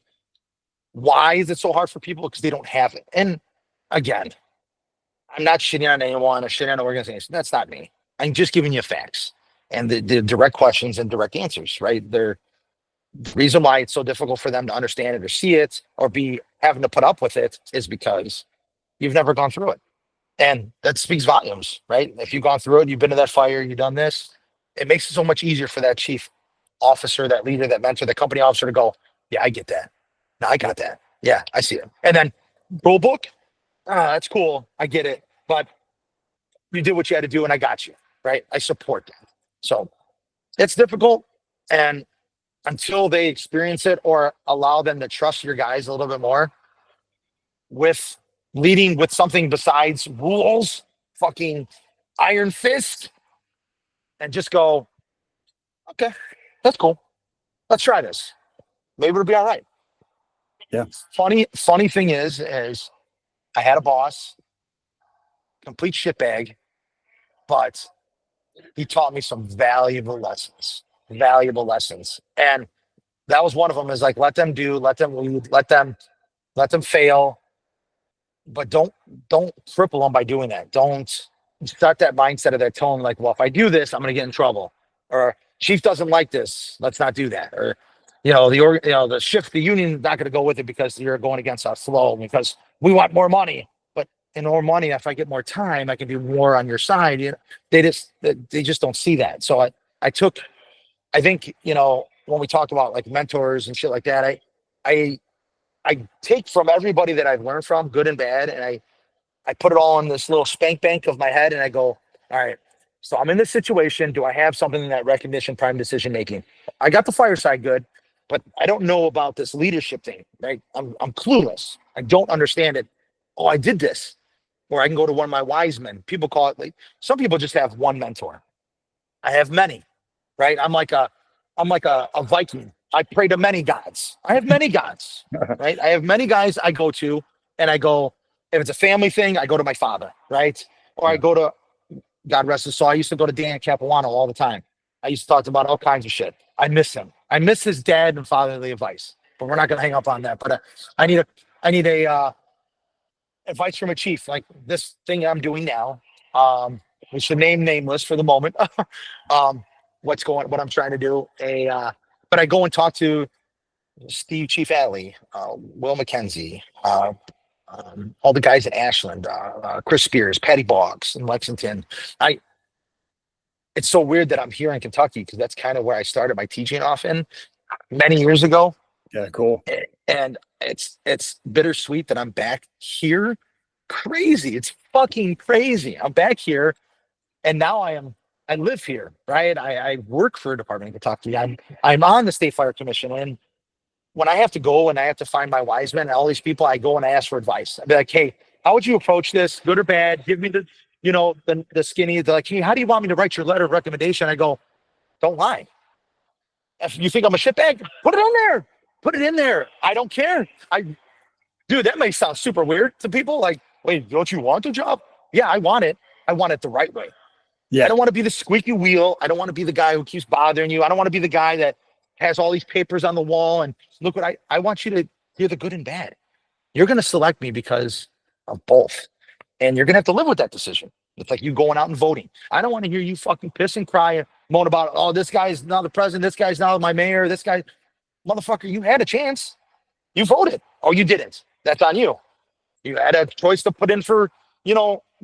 why is it so hard for people? Because they don't have it. And again, I'm not shitting on anyone or shitting on an organization. That's not me. I'm just giving you facts and the direct questions and direct answers, right? The reason why it's so difficult for them to understand it or see it or be having to put up with it is because you've never gone through it. And that speaks volumes, right? If you've gone through it, you've been to that fire, you've done this, it makes it so much easier for that chief officer, that leader, that mentor, the company officer to go, yeah, I get that. No, I got that. Yeah, I see it. And then rule book, that's cool. I get it. But you did what you had to do and I got you, right? I support that. So it's difficult. And until they experience it or allow them to trust your guys a little bit more with leading with something besides rules, fucking iron fist, and just go, okay, that's cool. Let's try this. Maybe it'll be all right. Yeah. Funny thing is I had a boss, complete shitbag, but he taught me some valuable lessons. And that was one of them, is like, let them lead, let them fail, but don't cripple them by doing that. Don't start that mindset of that tone, like, well, if I do this, I'm going to get in trouble, or chief doesn't like this, let's not do that. Or, the shift, the union is not going to go with it because you're going against our flow because we want more money. But in more money, if I get more time, I can do more on your side. They just don't see that. So I think, when we talk about like mentors and shit like that, I take from everybody that I've learned from, good and bad, and I put it all in this little spank bank of my head, and I go, all right, so I'm in this situation. Do I have something in that recognition, prime decision making? I got the fire side good, but I don't know about this leadership thing, right? I'm clueless. I don't understand it. Oh, I did this. Or I can go to one of my wise men. People call it, like, some people just have one mentor. I have many, right? I'm like a Viking. I pray to many gods. I have many gods, right? I have many guys I go to, and I go, if it's a family thing, I go to my father, right? Or I go to, God rest his soul, I used to go to Dan Capuano all the time. I used to talk about all kinds of shit. I miss him. I miss his dad and fatherly advice, but we're not going to hang up on that. But I need a advice from a chief, like this thing I'm doing now. We should name nameless for the moment. What I'm trying to do. But I go and talk to Steve Chief Alley, Will McKenzie, all the guys at Ashland, Chris Spears, Patty Boggs in Lexington. I It's so weird that I'm here in Kentucky because that's kind of where I started my teaching off in many years ago. Yeah, cool. And it's bittersweet that I'm back here. Crazy. It's fucking crazy. I'm back here and now I live here, right? I work for a department in Kentucky. I'm on the state fire commission. And when I have to go and I have to find my wise men and all these people, I go and I ask for advice. I'd be like, hey, how would you approach this? Good or bad? Give me the skinny. They're like, hey, how do you want me to write your letter of recommendation? I go, don't lie. If you think I'm a shitbag, put it in there. Put it in there. I don't care. Dude, that may sound super weird to people. Like, wait, don't you want the job? Yeah, I want it. I want it the right way. Yeah. I don't want to be the squeaky wheel. I don't want to be the guy who keeps bothering you. I don't want to be the guy that has all these papers on the wall and look what I want you to hear the good and bad. You're going to select me because of both. And you're going to have to live with that decision. It's like you going out and voting. I don't want to hear you fucking piss and cry and moan about, oh, this guy's now the president. This guy's now my mayor. This guy, motherfucker, you had a chance. You voted or you didn't. That's on you. You had a choice to put in for,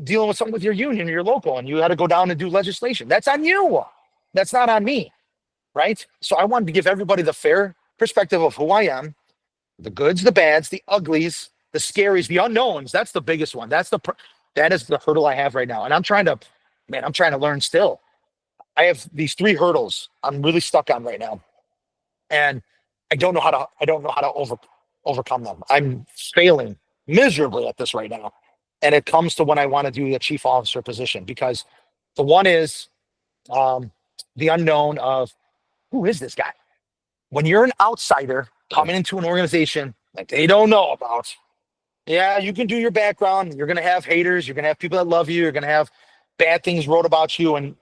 dealing with something with your union or your local, and you had to go down and do legislation. That's on you. That's not on me. Right? So I wanted to give everybody the fair perspective of who I am, the goods, the bads, the uglies, the scaries, the unknowns. That's the biggest one. That is the hurdle I have right now. And I'm trying to learn still. I have these 3 hurdles I'm really stuck on right now. And I don't know how to overcome them. I'm failing miserably at this right now. And it comes to when I want to do the chief officer position, because the one is the unknown of, who is this guy? When you're an outsider coming into an organization that they don't know about, yeah, you can do your background. You're going to have haters. You're going to have people that love you. You're going to have bad things wrote about you,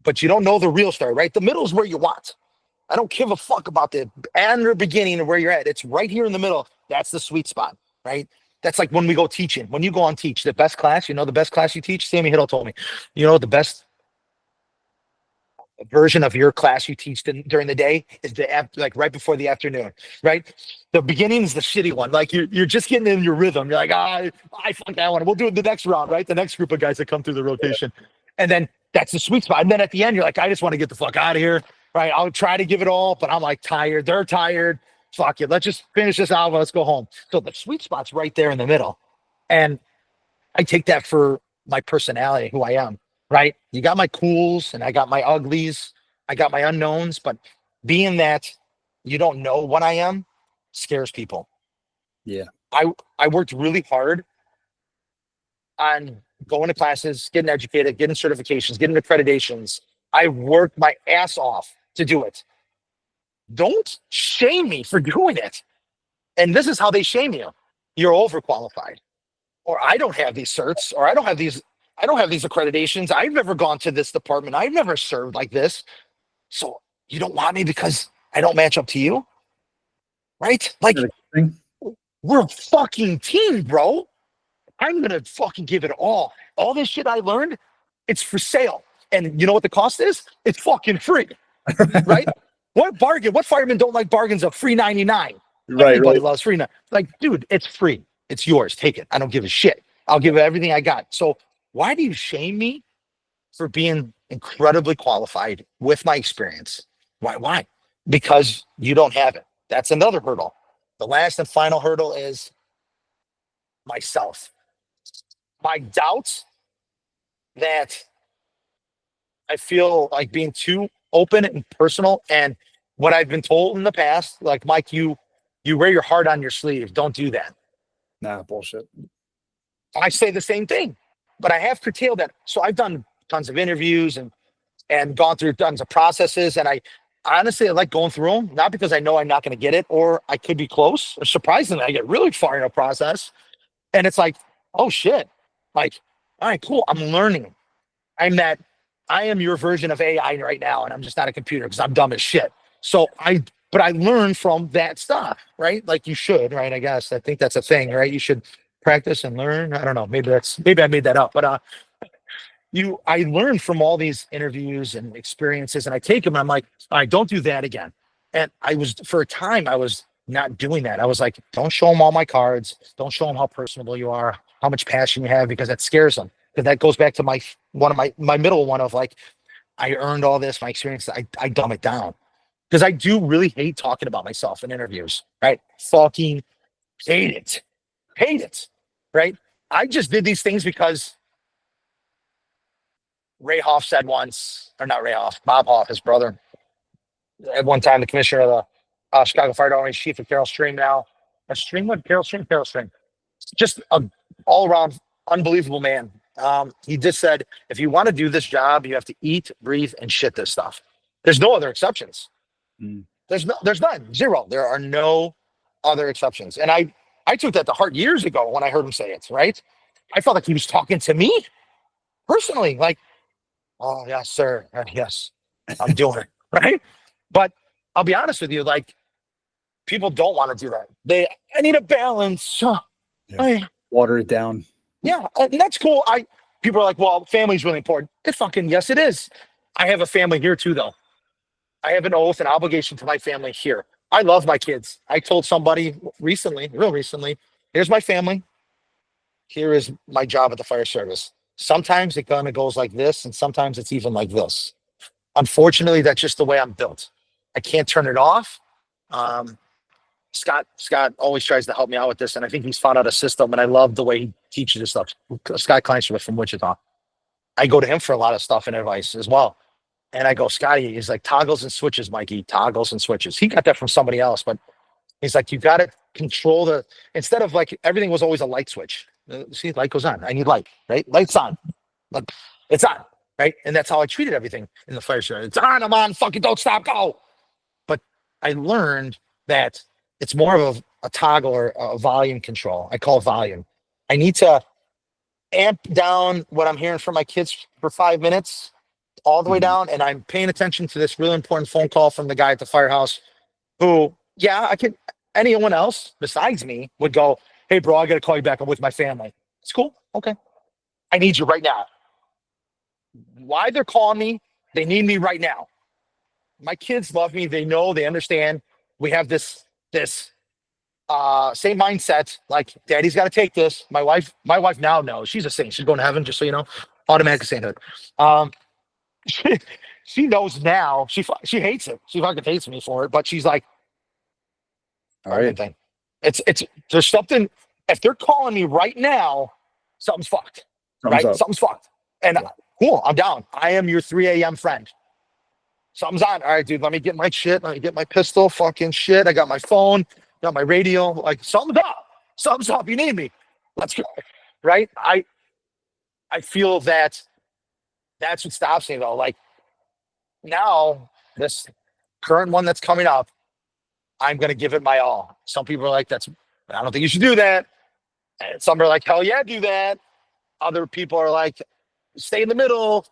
but you don't know the real story, right? The middle is where you want. I don't give a fuck about the end or beginning of where you're at. It's right here in the middle. That's the sweet spot, right? That's like when we go teaching. When you go on teach, the best class, the best class you teach, Sammy Hiddle told me, the best version of your class you teach during the day is like right before the afternoon, right? The beginning is the shitty one. Like you're just getting in your rhythm. You're like, I fuck that one. We'll do it the next round, right? The next group of guys that come through the rotation. And then that's the sweet spot. And then at the end, you're like, I just want to get the fuck out of here, right? I'll try to give it all, but I'm like tired. They're tired. Fuck it. Let's just finish this out. Let's go home. So the sweet spot's right there in the middle. And I take that for my personality, who I am, right? You got my cools and I got my uglies. I got my unknowns, but being that you don't know what I am scares people. Yeah. I worked really hard on going to classes, getting educated, getting certifications, getting accreditations. I worked my ass off to do it. Don't shame me for doing it. And this is how they shame you. You're overqualified. Or I don't have these certs, or I don't have these accreditations. I've never gone to this department. I've never served like this. So you don't want me because I don't match up to you? Right? Like, we're a fucking team, bro. I'm going to fucking give it all. All this shit I learned, it's for sale. And you know what the cost is? It's fucking free. Right? What bargain? What fireman don't like bargains of free 99? Everybody loves free. Like, dude, it's free. It's yours. Take it. I don't give a shit. I'll give it everything I got. So why do you shame me for being incredibly qualified with my experience? Why? Because you don't have it. That's another hurdle. The last and final hurdle is myself. My doubts that I feel like being too open and personal, and what I've been told in the past, like, Mike, you wear your heart on your sleeve. Don't do that. Nah, bullshit. I say the same thing, but I have curtailed that. So I've done tons of interviews and gone through tons of processes. And I honestly, I like going through them, not because I know I'm not going to get it, or I could be close, or surprisingly, I get really far in a process. And it's like, oh shit. Like, all right, cool. I'm learning. I am your version of AI right now. And I'm just not a computer because I'm dumb as shit. So but I learn from that stuff, right? Like you should, right? I guess, I think that's a thing, right? You should practice and learn. I don't know. Maybe I made that up, but I learn from all these interviews and experiences, and I take them and I'm like, all right, don't do that again. And for a time, I was not doing that. I was like, don't show them all my cards. Don't show them how personable you are, how much passion you have, because that scares them. Because that goes back to my middle one of like, I earned all this, my experience. I dumb it down because I do really hate talking about myself in interviews, right? Fucking hate it, right? I just did these things because Ray Hoff said once, or not Ray Hoff, Bob Hoff, his brother, at one time the commissioner of the Chicago Battalion Chief of Carroll Stream now. A stream what? Carroll Stream. Just a all around unbelievable man. He just said, if you want to do this job, you have to eat, breathe, and shit this stuff. There's no other exceptions. There's none. Zero. There are no other exceptions. And I took that to heart years ago when I heard him say it, right? I felt like he was talking to me personally, like, oh yes, sir. Yes, I'm doing it. Right. But I'll be honest with you, like, people don't want to do that. I need a balance. Water it down. Yeah, and that's cool. People are like, well, family's really important. Yes, it is. I have a family here too, though. I have an oath and obligation to my family here. I love my kids. I told somebody real recently, here's my family. Here is my job at the fire service. Sometimes it kind of goes like this, and sometimes it's even like this. Unfortunately, that's just the way I'm built. I can't turn it off. Scott always tries to help me out with this, and I think he's found out a system, and I love the way he teaches this stuff. Scott Kleinschmidt from Wichita. I go to him for a lot of stuff and advice as well. And I go, Scotty, he's like, toggles and switches, Mikey, toggles and switches. He got that from somebody else, but he's like, you got to control instead of like, everything was always a light switch. See, light goes on. I need light, right? Light's on. Like, it's on, right? And that's how I treated everything in the fire service. It's on, I'm on, fucking don't stop, go. But I learned that it's more of a toggle or a volume control. I call it volume. I need to amp down what I'm hearing from my kids for 5 minutes, all the way down, and I'm paying attention to this really important phone call from the guy at the firehouse who, anyone else besides me would go, hey, bro, I got to call you back. I'm with my family. It's cool. Okay. I need you right now. Why they're calling me, they need me right now. My kids love me. They know, they understand. We have this same mindset. Like, daddy's got to take this. My wife now knows. She's a saint. She's going to heaven, just so you know. Automatic sainthood. She knows now. She hates it. She fucking hates me for it. But she's like, all right. Thing. It's there's something. If they're calling me right now, something's fucked. Something's fucked. And cool, I'm down. I am your 3 a.m. friend. Something's on. All right, dude. Let me get my shit. Let me get my pistol. Fucking shit. I got my phone. Got my radio. Like, something's up. Something's up. You need me. Let's go. Right. I feel that's what stops me though. Like, now this current one that's coming up, I'm gonna give it my all. Some people are like, I don't think you should do that. And some are like, hell yeah, do that. Other people are like, stay in the middle.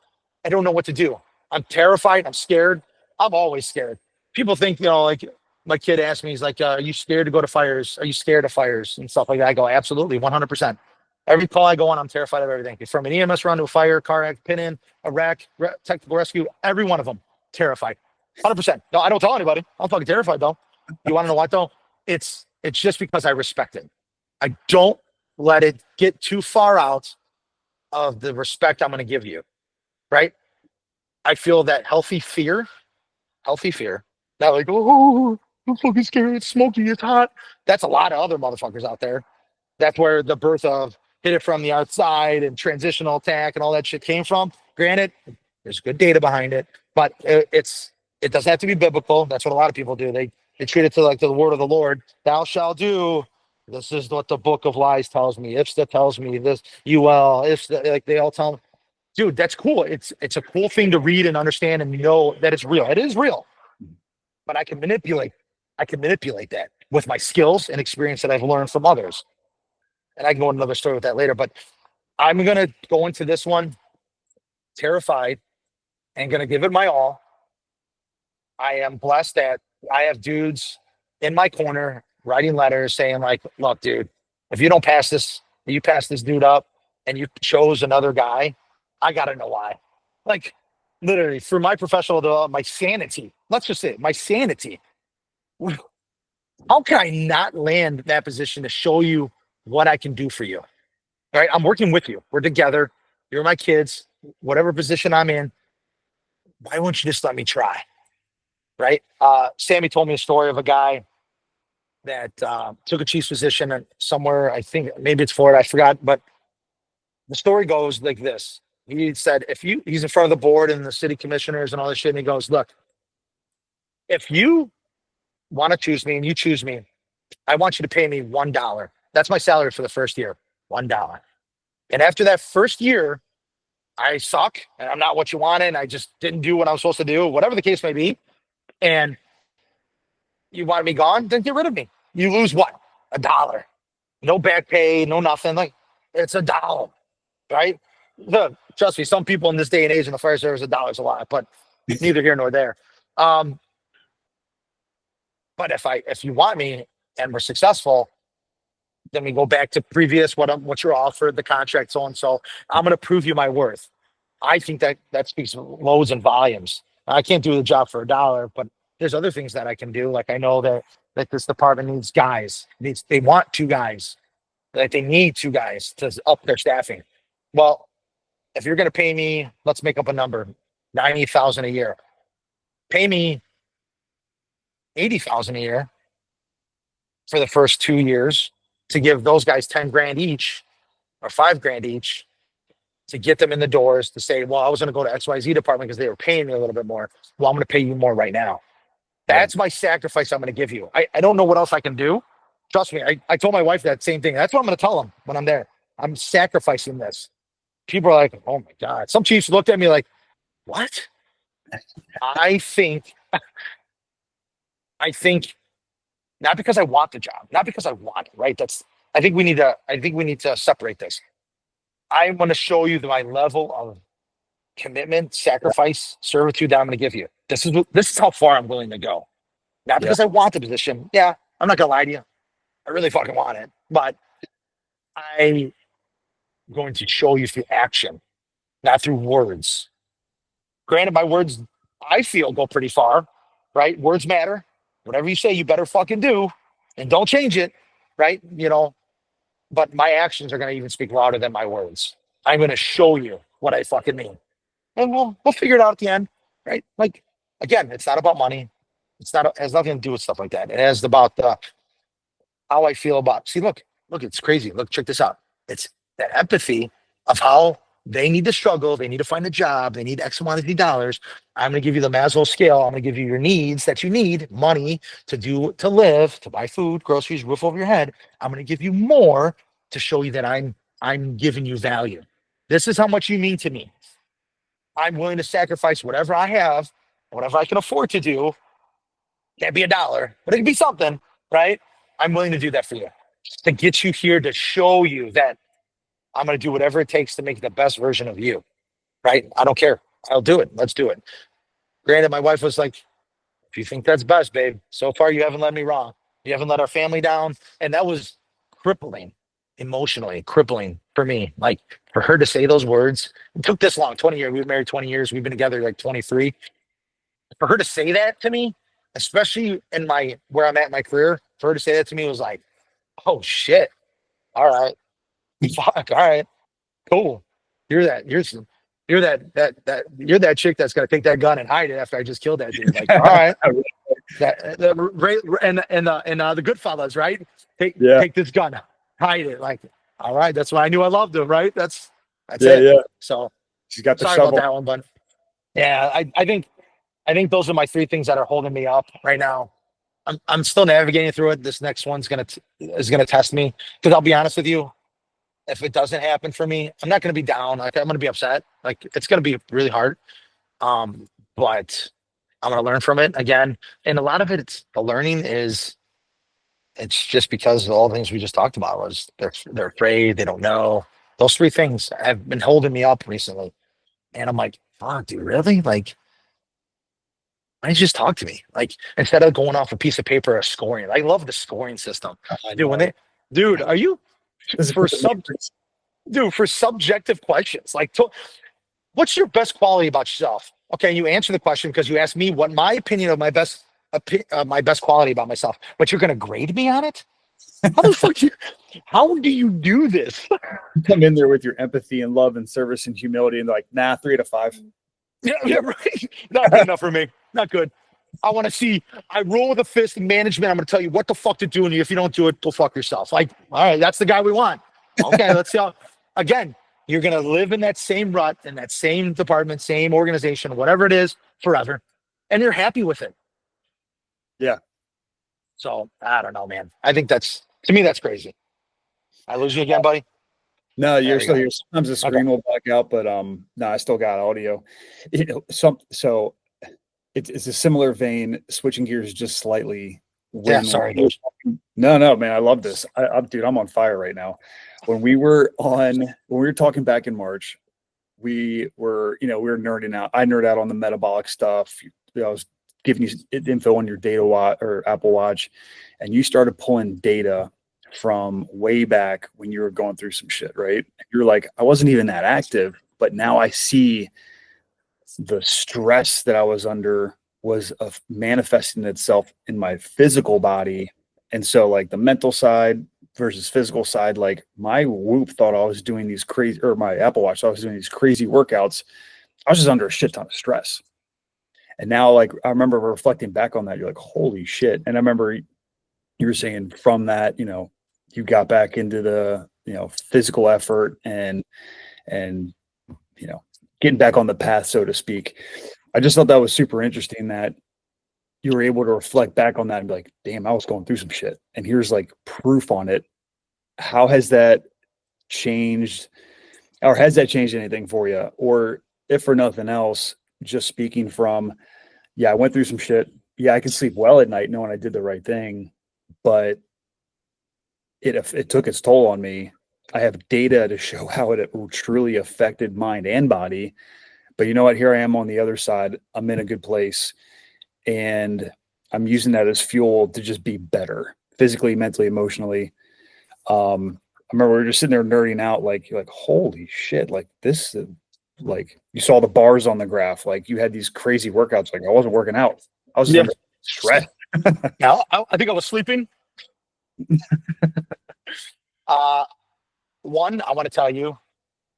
I don't know what to do. I'm terrified. I'm scared. I'm always scared. People think, like my kid asked me, he's like, are you scared to go to fires? Are you scared of fires and stuff like that? I go, absolutely, 100%. Every call I go on, I'm terrified of everything. From an EMS run to a fire, car wreck, pin in, a wreck, technical rescue, every one of them, terrified. 100%. No, I don't tell anybody. I'm fucking terrified though. You want to know what though? It's just because I respect it. I don't let it get too far out of the respect I'm going to give you, right? I feel that healthy fear, not like, oh, I'm fucking scared, it's smoky, it's hot. That's a lot of other motherfuckers out there. That's where the birth of hit it from the outside and transitional attack and all that shit came from. Granted, there's good data behind it, but it doesn't have to be biblical. That's what a lot of people do. They treat it to like the word of the Lord. Thou shalt do. This is what the book of lies tells me. Ifsta tells me this. You will. Like they all tell me. Dude, that's cool. It's a cool thing to read and understand and know that it's real. It is real. But I can manipulate that with my skills and experience that I've learned from others. And I can go into another story with that later. But I'm going to go into this one terrified and going to give it my all. I am blessed that I have dudes in my corner writing letters saying like, look, dude, if you don't pass this, you pass this dude up and you chose another guy, I got to know why. Like, literally, for my professional development, my sanity, let's just say it, my sanity How can I not land that position to show you what I can do for you? Right? I'm working with you. We're together. You're my kids. Whatever position I'm in, why won't you just let me try? Right? Sammy told me a story of a guy that took a chief's position somewhere. I think maybe it's Florida. I forgot, but the story goes like this. He said, he's in front of the board and the city commissioners and all this shit. And he goes, look, if you want to choose me and you choose me, I want you to pay me $1. That's my salary for the first year, $1. And after that first year, I suck and I'm not what you wanted. And I just didn't do what I was supposed to do, whatever the case may be. And you want me gone, then get rid of me. You lose what? $1. No back pay, no nothing. Like it's $1, right? Look, trust me, some people in this day and age in the fire service, $1's a lot, but neither here nor there. But if you want me and we're successful, then we go back to previous what you're offered, the contract, so and so. I'm going to prove you my worth. I think that speaks loads and volumes. I can't do the job for $1, but there's other things that I can do. Like I know that this department needs guys. They want 2 guys. Like they need 2 guys to up their staffing. Well, if you're going to pay me, let's make up a number, 90,000 a year. Pay me 80,000 a year for the first 2 years to give those guys 10 grand each or 5 grand each to get them in the doors to say, well, I was going to go to XYZ department because they were paying me a little bit more. Well, I'm going to pay you more right now. That's my sacrifice I'm going to give you. I don't know what else I can do. Trust me. I told my wife that same thing. That's what I'm going to tell them when I'm there. I'm sacrificing this. People are like, oh my God. Some chiefs looked at me like, what? I think not because I want the job, not because I want it, right? I think we need to separate this. I want to show you my level of commitment, sacrifice, servitude that I'm going to give you. This is how far I'm willing to go. Not because I want the position. Yeah, I'm not going to lie to you. I really fucking want it, but I'm going to show you through action, not through words. Granted, my words, I feel, go pretty far, right? Words matter. Whatever you say, you better fucking do, and don't change it, right? But my actions are going to even speak louder than my words. I'm going to show you what I fucking mean, and we'll figure it out at the end, right? Like again, it's not about money. It has nothing to do with stuff like that. It has about how I feel about. See, look, it's crazy. Look, check this out. It's that empathy of how they need to struggle. They need to find a job. They need X amount of dollars. I'm going to give you the Maslow scale. I'm going to give you your needs that you need, money to live, to buy food, groceries, roof over your head. I'm going to give you more to show you that I'm giving you value. This is how much you mean to me. I'm willing to sacrifice whatever I have, whatever I can afford to do. Can't be $1, but it can be something, right? I'm willing to do that for you to get you here to show you that I'm going to do whatever it takes to make the best version of you, right? I don't care. I'll do it. Let's do it. Granted, my wife was like, if you think that's best, babe, so far you haven't led me wrong. You haven't let our family down. And that was crippling, emotionally crippling for me. Like for her to say those words, it took this long, 20 years. We were married 20 years. We've been together like 23. For her to say that to me, especially in where I'm at in my career, for her to say that to me was like, oh shit. All right. Fuck. All right. Cool. You're that chick that's gonna take that gun and hide it after I just killed that dude. Like, all right. And the Goodfellas, right? Take this gun, hide it. Like, all right, that's why I knew I loved him, right? That's it. Yeah. So she's got the sorry shovel. about that one, but yeah, I think those are my 3 things that are holding me up right now. I'm still navigating through it. This next one's is gonna test me, because I'll be honest with you. If it doesn't happen for me, I'm not going to be down. Like I'm going to be upset. Like it's going to be really hard. But I'm going to learn from it again. And a lot of it's just because of all the things we just talked about was they're afraid. They don't know. Those 3 things have been holding me up recently. And I'm like, fuck, dude, really? Like, why don't you just talk to me? Like instead of going off a piece of paper or scoring. I love the scoring system. Dude, are you for subjective questions, like what's your best quality about yourself? Okay, you answer the question because you asked me what my opinion of my best my best quality about myself, but you're going to grade me on it? How the fuck how do you do this? You come in there with your empathy and love and service and humility, and they're like, nah, 3 out of 5. Yeah, right. Not good enough for me. Not good. I want to see. I roll with a fist in management. I'm going to tell you what the fuck to do, and if you don't do it, go fuck yourself. Like, all right, that's the guy we want. Okay, let's see how. Again, you're going to live in that same rut, in that same department, same organization, whatever it is, forever, and you're happy with it. Yeah. So I don't know, man. I think that's, to me, that's crazy. I lose you again, buddy. No, you're There you still go. here. Sometimes the screen will black out, but no, I still got audio. So it's a similar vein, switching gears just slightly. Yeah, sorry, dude. No, man, I love this. Dude, I'm on fire right now. When we were talking back in March, we were nerding out. I nerd out on the metabolic stuff. I was giving you info on your data watch or Apple Watch, and you started pulling data from way back when you were going through some shit, right? You're like, I wasn't even that active, but now I see the stress that I was under was manifesting itself in my physical body. And so like the mental side versus physical side, like my Whoop thought I was doing these crazy, or my Apple Watch thought I was doing these crazy workouts. I was just under a shit ton of stress. And now, like, I remember reflecting back on that, you're like, holy shit. And I remember you were saying from that, you got back into the, physical effort and, getting back on the path, so to speak. I just thought that was super interesting that you were able to reflect back on that and be like, damn, I was going through some shit. And here's like proof on it. How has that changed, or has that changed anything for you? Or if for nothing else, just speaking from, yeah, I went through some shit. Yeah, I can sleep well at night knowing I did the right thing, but it took its toll on me. I have data to show how it truly affected mind and body. But you know what? Here I am on the other side. I'm in a good place, and I'm using that as fuel to just be better physically, mentally, emotionally. I remember we were just sitting there nerding out, like, you're like, holy shit, like this, like you saw the bars on the graph, like you had these crazy workouts. Like I wasn't working out. I was just under stress. Now, I think I was sleeping. One, I want to tell you,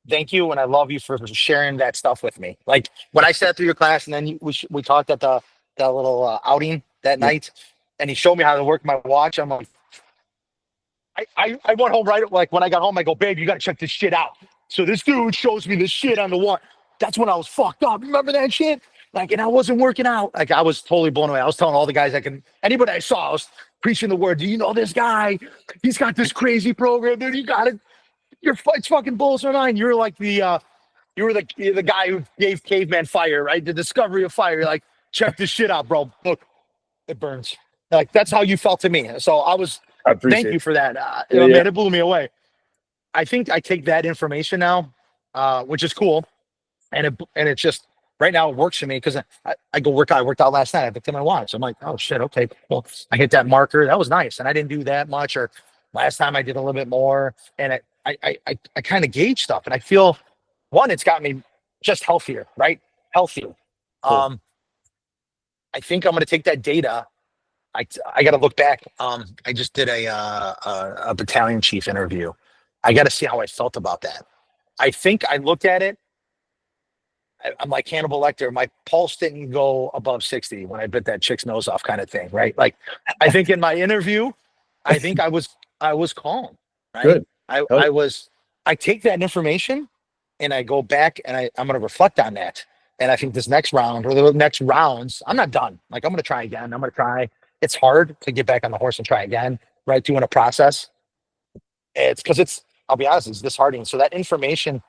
thank you, and I love you for sharing that stuff with me. Like when I sat through your class, and then we talked at the little outing that night, and he showed me how to work my watch. I'm like, I went home right, like when I got home, I go, babe, you got to check this shit out. So this dude shows me this shit on the watch. That's when I was fucked up. Remember that shit? Like, and I wasn't working out. Like I was totally blown away. I was telling all the guys anybody I saw, I was preaching the word. Do you know this guy? He's got this crazy program, dude. You got it. It's fucking blows my mind. You're like you were the guy who gave caveman fire, right? The discovery of fire. You're like, check this shit out, bro. Look, it burns. Like that's how you felt to me. So thank you for that. Man, it blew me away. I think I take that information now, which is cool, and it's just right now it works for me because I go work out. I worked out last night. I looked at my watch. I'm like, oh shit, okay, well, I hit that marker. That was nice, and I didn't do that much. Or last time I did a little bit more, and I kind of gauge stuff, and I feel one, it's got me just healthier, right? Healthier. Cool. I think I'm going to take that data. I got to look back. I just did a battalion chief interview. I got to see how I felt about that. I think I looked at it. I'm like Hannibal Lecter. My pulse didn't go above 60 when I bit that chick's nose off, kind of thing, right? Like, I think in my interview, I think I was calm, right? Good. I take that information and I go back and I'm going to reflect on that. And I think this next round or the next rounds, I'm not done. Like I'm going to try again. I'm going to try. It's hard to get back on the horse and try again, right? Doing a process. It's because I'll be honest, it's disheartening. So that information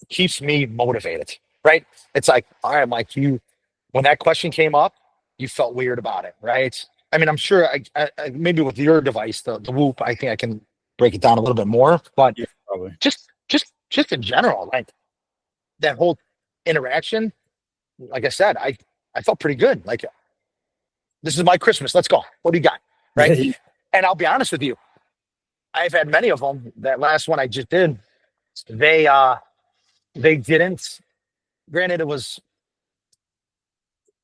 keeps me motivated, right? It's like, all right, Mike, when that question came up, you felt weird about it, right? I mean, I'm sure I maybe with your device, the Whoop, I think I can break it down a little bit more, but Yeah, probably. just in general, like that whole interaction, like I said, I felt pretty good. Like, this is my Christmas. Let's go. What do you got? Right. And I'll be honest with you. I've had many of them. That last one I just did, they didn't, granted it was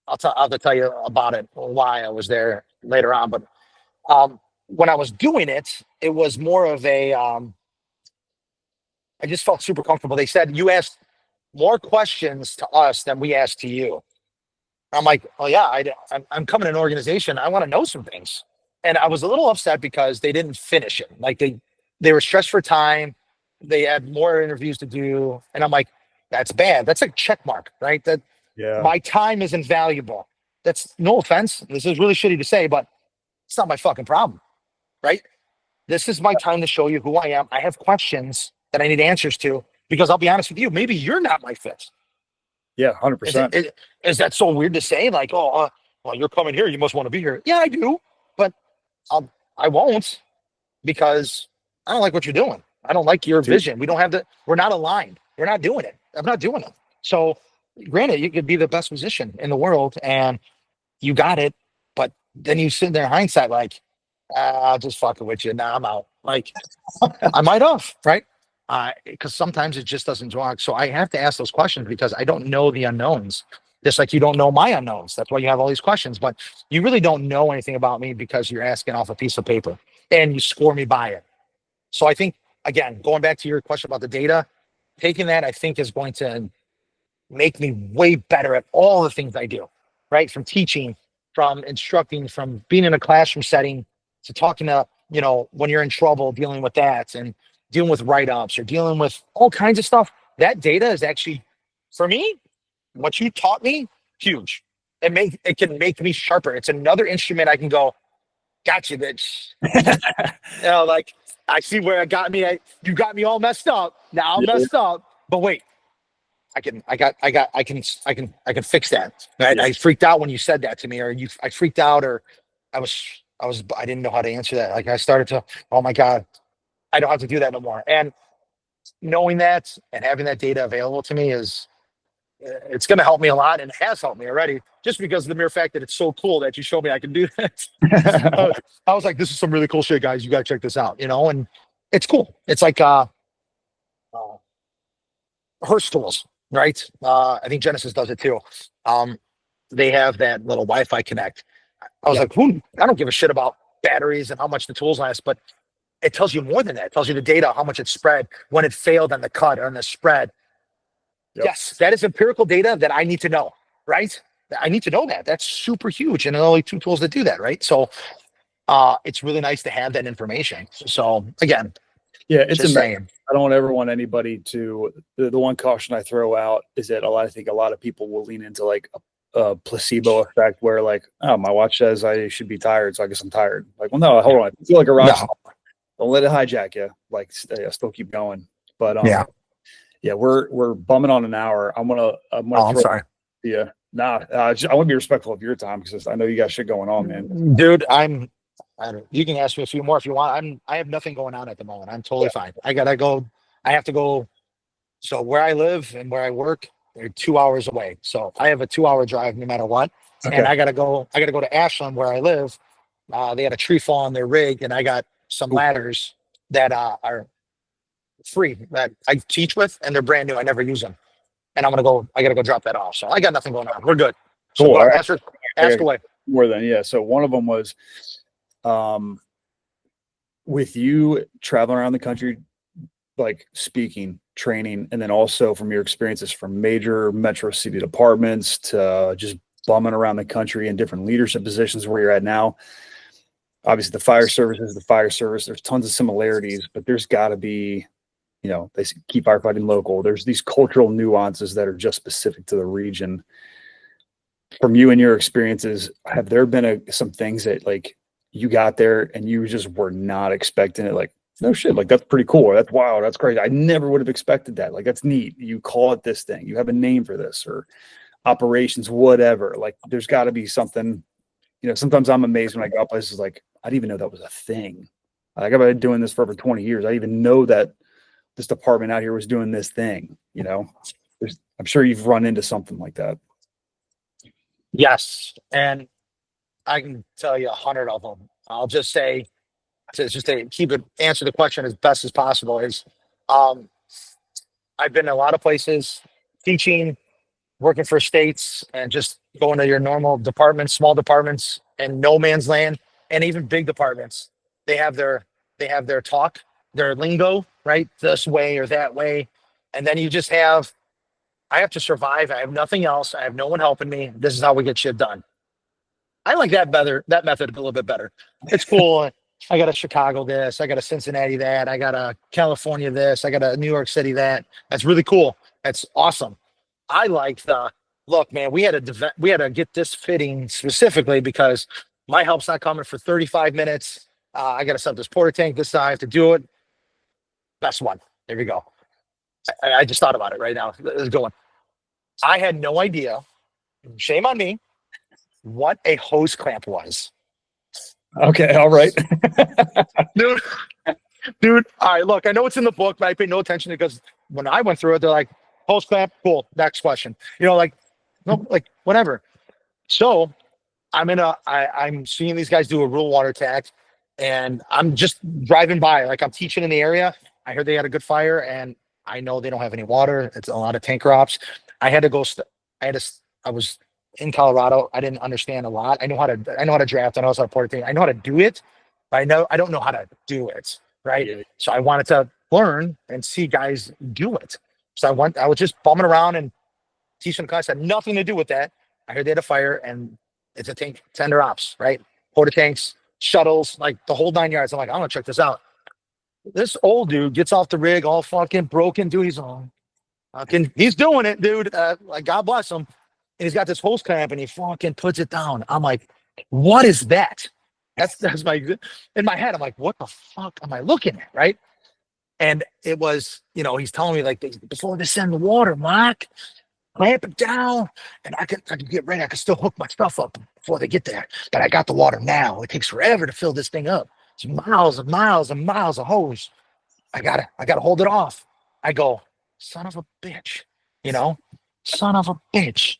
I'll have to tell you about it, why I was there later on. But when I was doing it, it was more of a I just felt super comfortable. They said you asked more questions to us than we asked to you. I'm like, oh yeah, I'm coming to an organization. I want to know some things, and I was a little upset because they didn't finish it. Like they were stressed for time. They had more interviews to do, and I'm like, that's bad. That's a check mark, right? That Yeah. my time is invaluable. That's no offense. This is really shitty to say, but it's not my fucking problem, right? This is my time to show you who I am. I have questions that I need answers to because I'll be honest with you, maybe you're not my fit. Yeah. Is it, 100%. is that so weird to say? Like, oh, well, you're coming here. You must want to be here. Yeah, I do, but I won't because I don't like what you're doing. I don't like your Dude. vision. We're not aligned. We're not doing it. I'm not doing it. So granted, you could be the best musician in the world and you got it, but then you sit there in hindsight, like, I'll just fucking with you. Now I'm out. Like, I might have, right? Because sometimes it just doesn't work. So I have to ask those questions because I don't know the unknowns. Just like you don't know my unknowns. That's why you have all these questions. But you really don't know anything about me because you're asking off a piece of paper and you score me by it. So I think, again, going back to your question about the data, taking that I think is going to make me way better at all the things I do, right? From teaching, from instructing, from being in a classroom setting to talking to, when you're in trouble, dealing with that and dealing with write-ups or dealing with all kinds of stuff. That data is actually, for me, what you taught me, huge. It can make me sharper. It's another instrument I can go, got you, bitch. Like I see where it got me. You got me all messed up. Now I'm Yeah. messed up. But wait, I can fix that. Right? Yeah. I freaked out when you said that to me, I freaked out, or I didn't know how to answer that. Like I started to, oh my God, I don't have to do that no more. And knowing that and having that data available to me it's going to help me a lot, and it has helped me already. Just because of the mere fact that it's so cool that you showed me I can do that. I was like, this is some really cool shit, guys. You got to check this out, and it's cool. It's like uh, Hearst tools, right? I think Genesis does it too. Um, they have that little Wi-Fi connect. I was Yeah. like, I don't give a shit about batteries and how much the tools last, but it tells you more than that. It tells you the data, how much it spread, when it failed on the cut or on the spread. Yep. Yes, that is empirical data that I need to know, right? I need to know that. That's super huge. And there are only two tools that do that, right? So it's really nice to have that information. So again, Yeah. It's just amazing. saying. I don't ever want anybody to, the one caution I throw out is that I think a lot of people will lean into like a placebo effect where like, oh, my watch says I should be tired. So I guess I'm tired. Like, well, no, hold on. I feel like a rock star. No. Don't let it hijack you. Like, still keep going. But, Yeah. yeah, we're bumming on an hour. I'm gonna Oh, I'm throw sorry. yeah. Nah, I want to be respectful of your time because I know you got shit going on, man. Dude, you can ask me a few more if you want. I have nothing going on at the moment. I'm totally fine. I have to go. So where I live and where I work, they're 2 hours away. So I have a 2 hour drive no matter what. And Okay. I gotta go to Ashland where I live. They had a tree fall on their rig, and I got some Ooh, ladders that are free that I teach with, and they're brand new. I never use them. And I gotta go drop that off. So I got nothing going on. We're good. So cool. go All ahead, right. I ask got away. more than yeah. So one of them was um with you traveling around the country, like speaking, training, and then also from your experiences from major metro city departments to just bumming around the country in different leadership positions where you're at now. Obviously, the fire service is the fire service. There's tons of similarities, but there's got to be, they keep firefighting local. There's these cultural nuances that are just specific to the region. From you and your experiences, have there been some things that like you got there and you just were not expecting it? Like, no shit, like that's pretty cool. Or that's wild. That's crazy. I never would have expected that. Like, that's neat. You call it this thing. You have a name for this or operations, whatever. Like, there's got to be something. Sometimes I'm amazed when I go places like, I didn't even know that was a thing. Like, I've been doing this for over 20 years. I didn't even know that this department out here was doing this thing. I'm sure you've run into something like that. Yes. And I can tell you 100 of them. I'll just say to keep it answer the question as best as possible is um I've been in a lot of places teaching, working for states and just going to your normal departments, small departments, and no man's land, and even big departments. They have their talk, their lingo, right? This way or that way, and then you just have. I have to survive. I have nothing else. I have no one helping me. This is how we get shit done. I like that better. That method a little bit better. It's cool. I got a Chicago this. I got a Cincinnati that. I got a California this. I got a New York City that. That's really cool. That's awesome. I like the look, man. We had to get this fitting specifically because my help's not coming for 35 minutes. I got to set up this porta tank this time. I have to do it. Best one. There we go. I just thought about it right now. It's going. I had no idea. Shame on me. What a hose clamp was. Okay, all right. Dude. All right, look, I know it's in the book, but I paid no attention because when I went through it, they're like, hose clamp, cool. Next question. Like, no, like whatever. So I'm seeing these guys do a rural water attack, and I'm just driving by. Like I'm teaching in the area. I heard they had a good fire, and I know they don't have any water. It's a lot of tanker ops. I had to go. I was in Colorado. I didn't understand a lot. I know how to draft. I know how to port a tank. I know how to do it, but I don't know how to do it. Right. Yeah. So I wanted to learn and see guys do it. So I was just bumming around and teaching class. Had nothing to do with that. I heard they had a fire, and it's a tank tender ops, right? Porta tanks, shuttles, like the whole 9 yards. I'm like, I'm gonna check this out. This old dude gets off the rig all fucking broken, dude. He's doing it, dude. Like God bless him. And he's got this hose clamp, and he fucking puts it down. I'm like, what is that? That's my in my head. I'm like, what the fuck am I looking at, right? And it was, he's telling me like before they send the water, Mark, clamp it down, and I can get ready. I can still hook my stuff up before they get there. But I got the water now. It takes forever to fill this thing up. It's miles and miles and miles of hose. I gotta hold it off. I go, son of a bitch, son of a bitch.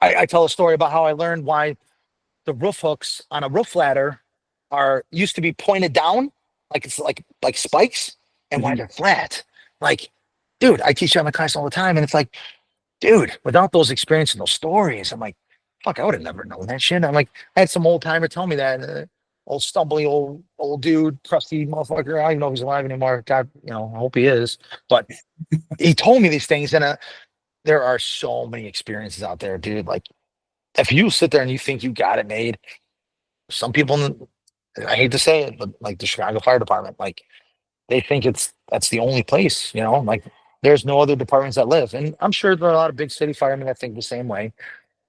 I tell a story about how I learned why the roof hooks on a roof ladder used to be pointed down, like it's like spikes, and why they're flat. Like, dude, I teach on my class all the time, and it's like, dude, without those experiences and those stories, I'm like, fuck, I would have never known that shit. I'm like, I had some old timer tell me that. Old stumbly old dude, crusty motherfucker. I don't even know if he's alive anymore. God, I hope he is. But he told me these things, and there are so many experiences out there, dude. Like, if you sit there and you think you got it made, some people, I hate to say it, but like the Chicago Fire Department, like they think that's the only place, like there's no other departments that live. And I'm sure there are a lot of big city firemen that think the same way.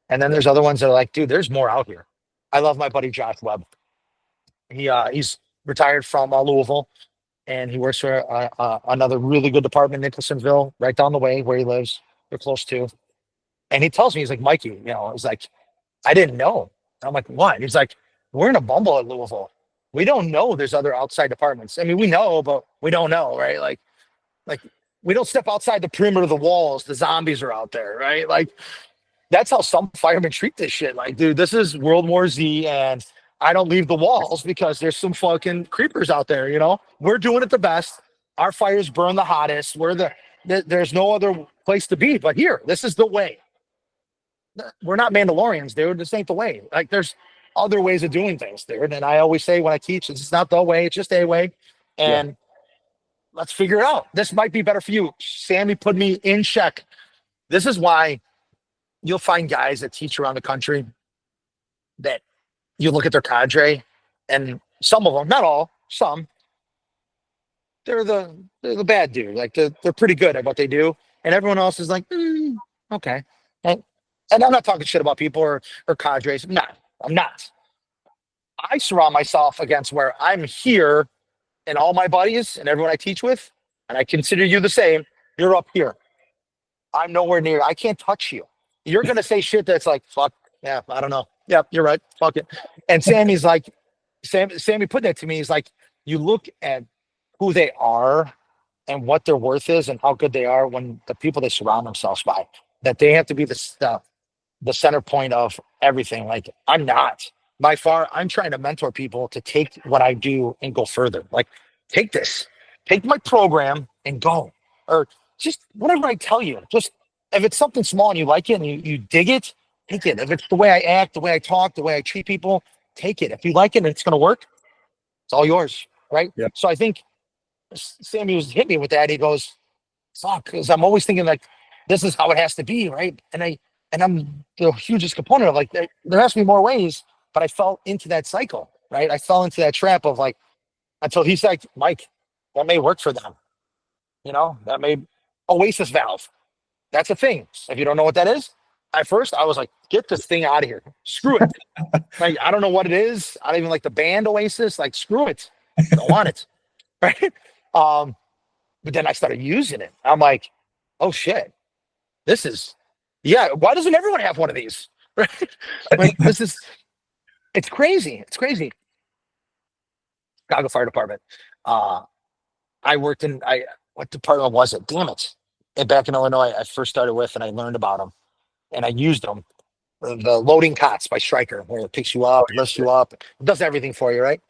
And then there's other ones that are like, dude, there's more out here. I love my buddy Josh Webb. He's retired from Louisville, and he works for another really good department in Nicholsonville, right down the way where he lives. They're close to. And he tells me, he's like, Mikey, he's like, I didn't know. I'm like, what? He's like, we're in a bumble at Louisville. We don't know there's other outside departments. I mean, we know, but we don't know, right? Like we don't step outside the perimeter of the walls. The zombies are out there, right? Like that's how some firemen treat this shit. Like, dude, this is World War Z, and I don't leave the walls because there's some fucking creepers out there, We're doing it the best. Our fires burn the hottest. There's no other place to be but here. This is the way. We're not Mandalorians, dude. This ain't the way. Like, there's other ways of doing things, dude. And I always say when I teach, it's not the way, it's just a way. And let's figure it out. This might be better for you. Sammy put me in check. This is why you'll find guys that teach around the country that you look at their cadre, and some of them, not all, some, they're the bad dude. Like they're pretty good at what they do, and everyone else is like, okay. And I'm not talking shit about people or cadres. No, I'm not. I surround myself against where I'm here, and all my buddies and everyone I teach with, and I consider you the same. You're up here. I'm nowhere near. I can't touch you. You're gonna say shit that's like, fuck. Yeah, I don't know. Yeah, you're right. Fuck it. And Sammy's like, Sammy put that to me. He's like, you look at who they are and what their worth is and how good they are when the people they surround themselves by, that they have to be the center point of everything. Like, I'm not. By far, I'm trying to mentor people to take what I do and go further. Like, take my program and go, or just whatever I tell you, just If it's something small and you like it and you dig it, take it. If it's the way I act, the way I talk, the way I treat people, take it. If you like it and it's going to work, it's all yours, right? Yeah. So I think Sammy was hit me with that. He goes, fuck, because I'm always thinking like, this is how it has to be, right? And I'm the hugest component of like, there has to be more ways, but I fell into that cycle, right? I fell into that trap of like, until he's like, Mike, that may work for them. That may Oasis valve. That's a thing. If you don't know what that is, at first I was like, get this thing out of here. Screw it. Like, I don't know what it is. I don't even like the band Oasis. Like, screw it. Don't want it. Right. But then I started using it. I'm like, oh shit. This is, yeah. Why doesn't everyone have one of these? Right. Like, it's crazy. It's crazy. Chicago Fire Department. I worked in, what department was it? Damn it. And back in Illinois, I first started with, and I learned about them and I used them. The loading cots by Stryker, where it picks you up, lifts you up, does everything for you, right?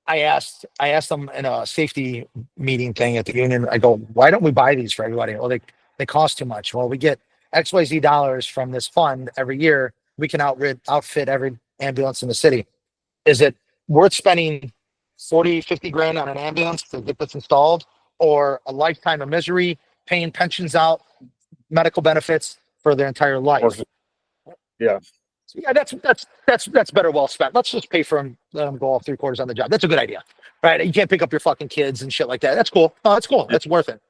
I asked them in a safety meeting thing at the union. I go, why don't we buy these for everybody? Well, they cost too much. Well, we get XYZ dollars from this fund every year. We can outfit every ambulance in the city. Is it worth spending 40, 50 grand on an ambulance to get this installed, or a lifetime of misery, paying pensions out, medical benefits for their entire life? Yeah. Yeah, that's better well spent. Let's just pay for them, let them go all 3/4 on the job. That's a good idea, right? You can't pick up your fucking kids and shit like that. That's cool. No, that's cool. That's worth it.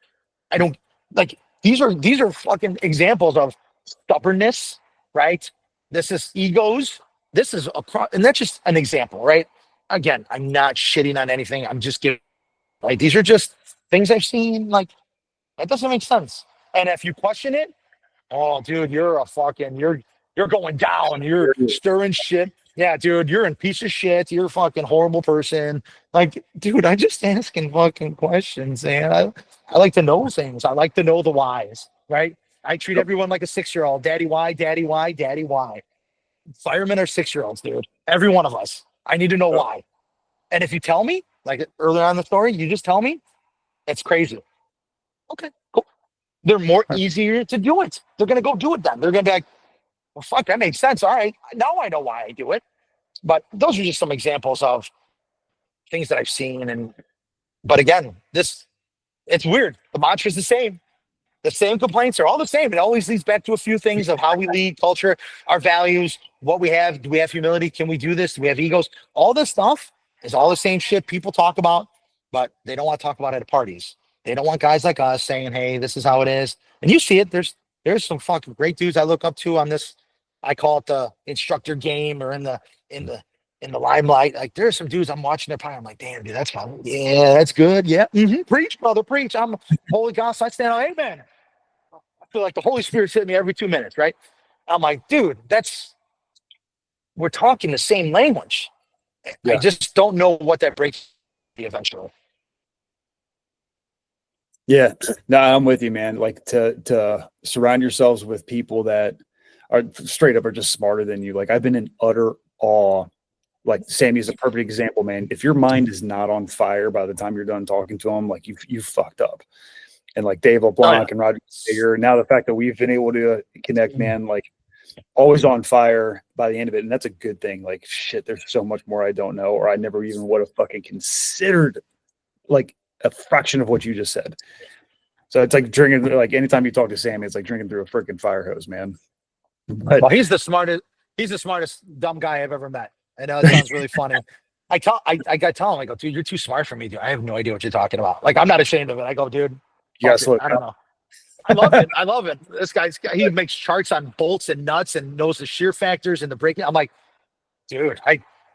I don't like these are fucking examples of stubbornness, right? This is egos. This is and that's just an example, right? Again, I'm not shitting on anything. I'm just giving, like, these are just things I've seen. Like, that doesn't make sense. And if you question it, oh, dude, you're going down. You're stirring shit. Yeah, dude, you're a piece of shit. You're a fucking horrible person. Like, dude, I'm just asking fucking questions, man. I like to know things. I like to know the whys, right? I treat everyone like a 6-year-old. Daddy, why? Daddy, why? Daddy, why? Firemen are 6-year-olds, dude. Every one of us. I need to know why. And if you tell me, like earlier on in the story, you just tell me, it's crazy. Okay, cool. They're more easier to do it. They're going to go do it then. They're going to be like, well, fuck, that makes sense. All right. Now I know why I do it. But those are just some examples of things that I've seen. But again, it's weird. The mantra is the same. The same complaints are all the same. It always leads back to a few things of how we lead, culture, our values, what we have. Do we have humility? Can we do this? Do we have egos? All this stuff is all the same shit people talk about, but they don't want to talk about it at parties. They don't want guys like us saying, hey, this is how it is. And you see it. There's some fucking great dudes I look up to on this. I call it the instructor game, or in the limelight. Like, there's some dudes I'm watching their pie. I'm like, damn, dude, that's fun. Yeah, that's good. Yeah. Preach, brother, preach. I'm Holy Ghost. I stand on amen. I feel like the Holy Spirit's hitting me every 2 minutes, right? I'm like, dude, we're talking the same language. Yeah. I just don't know what that breaks eventually. Yeah, no, I'm with you, man. Like, to surround yourselves with people that are straight up are just smarter than you. Like, I've been in utter awe. Like, Sammy is a perfect example, man. If your mind is not on fire by the time you're done talking to him, like, you fucked up. And like Dave LeBlanc and Roger Sager, now the fact that we've been able to connect, man, like, always on fire by the end of it. And that's a good thing. Like, shit, there's so much more I don't know, or I never even would have fucking considered, like, a fraction of what you just said. So it's like drinking, like, anytime you talk to Sammy, it's like drinking through a freaking fire hose, man. But, well, he's the smartest dumb guy I've ever met. I know it sounds really funny. I got to tell him, I go, dude, you're too smart for me, dude. I have no idea what you're talking about. Like, I'm not ashamed of it. I go, dude, I don't know. I love it. I love it. He makes charts on bolts and nuts and knows the shear factors and the braking. I'm like, dude,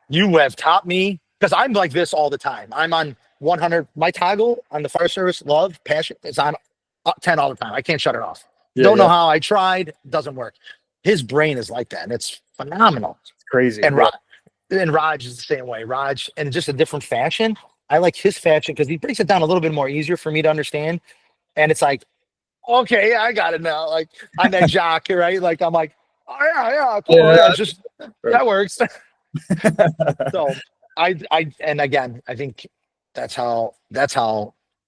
you have taught me, because I'm like this all the time. I'm on 100. My toggle on the fire service, love, passion, is on 10 all the time. I can't shut it off. Don't know how. I tried. Doesn't work. His brain is like that, and it's phenomenal. It's crazy. And Raj is the same way. Raj, in just a different fashion. I like his fashion because he breaks it down a little bit more easier for me to understand. And it's like, okay, I got it now. Like, I'm that jock, right? Like, I'm like, oh yeah, cool. Yeah, just that works. So and again, I think that's how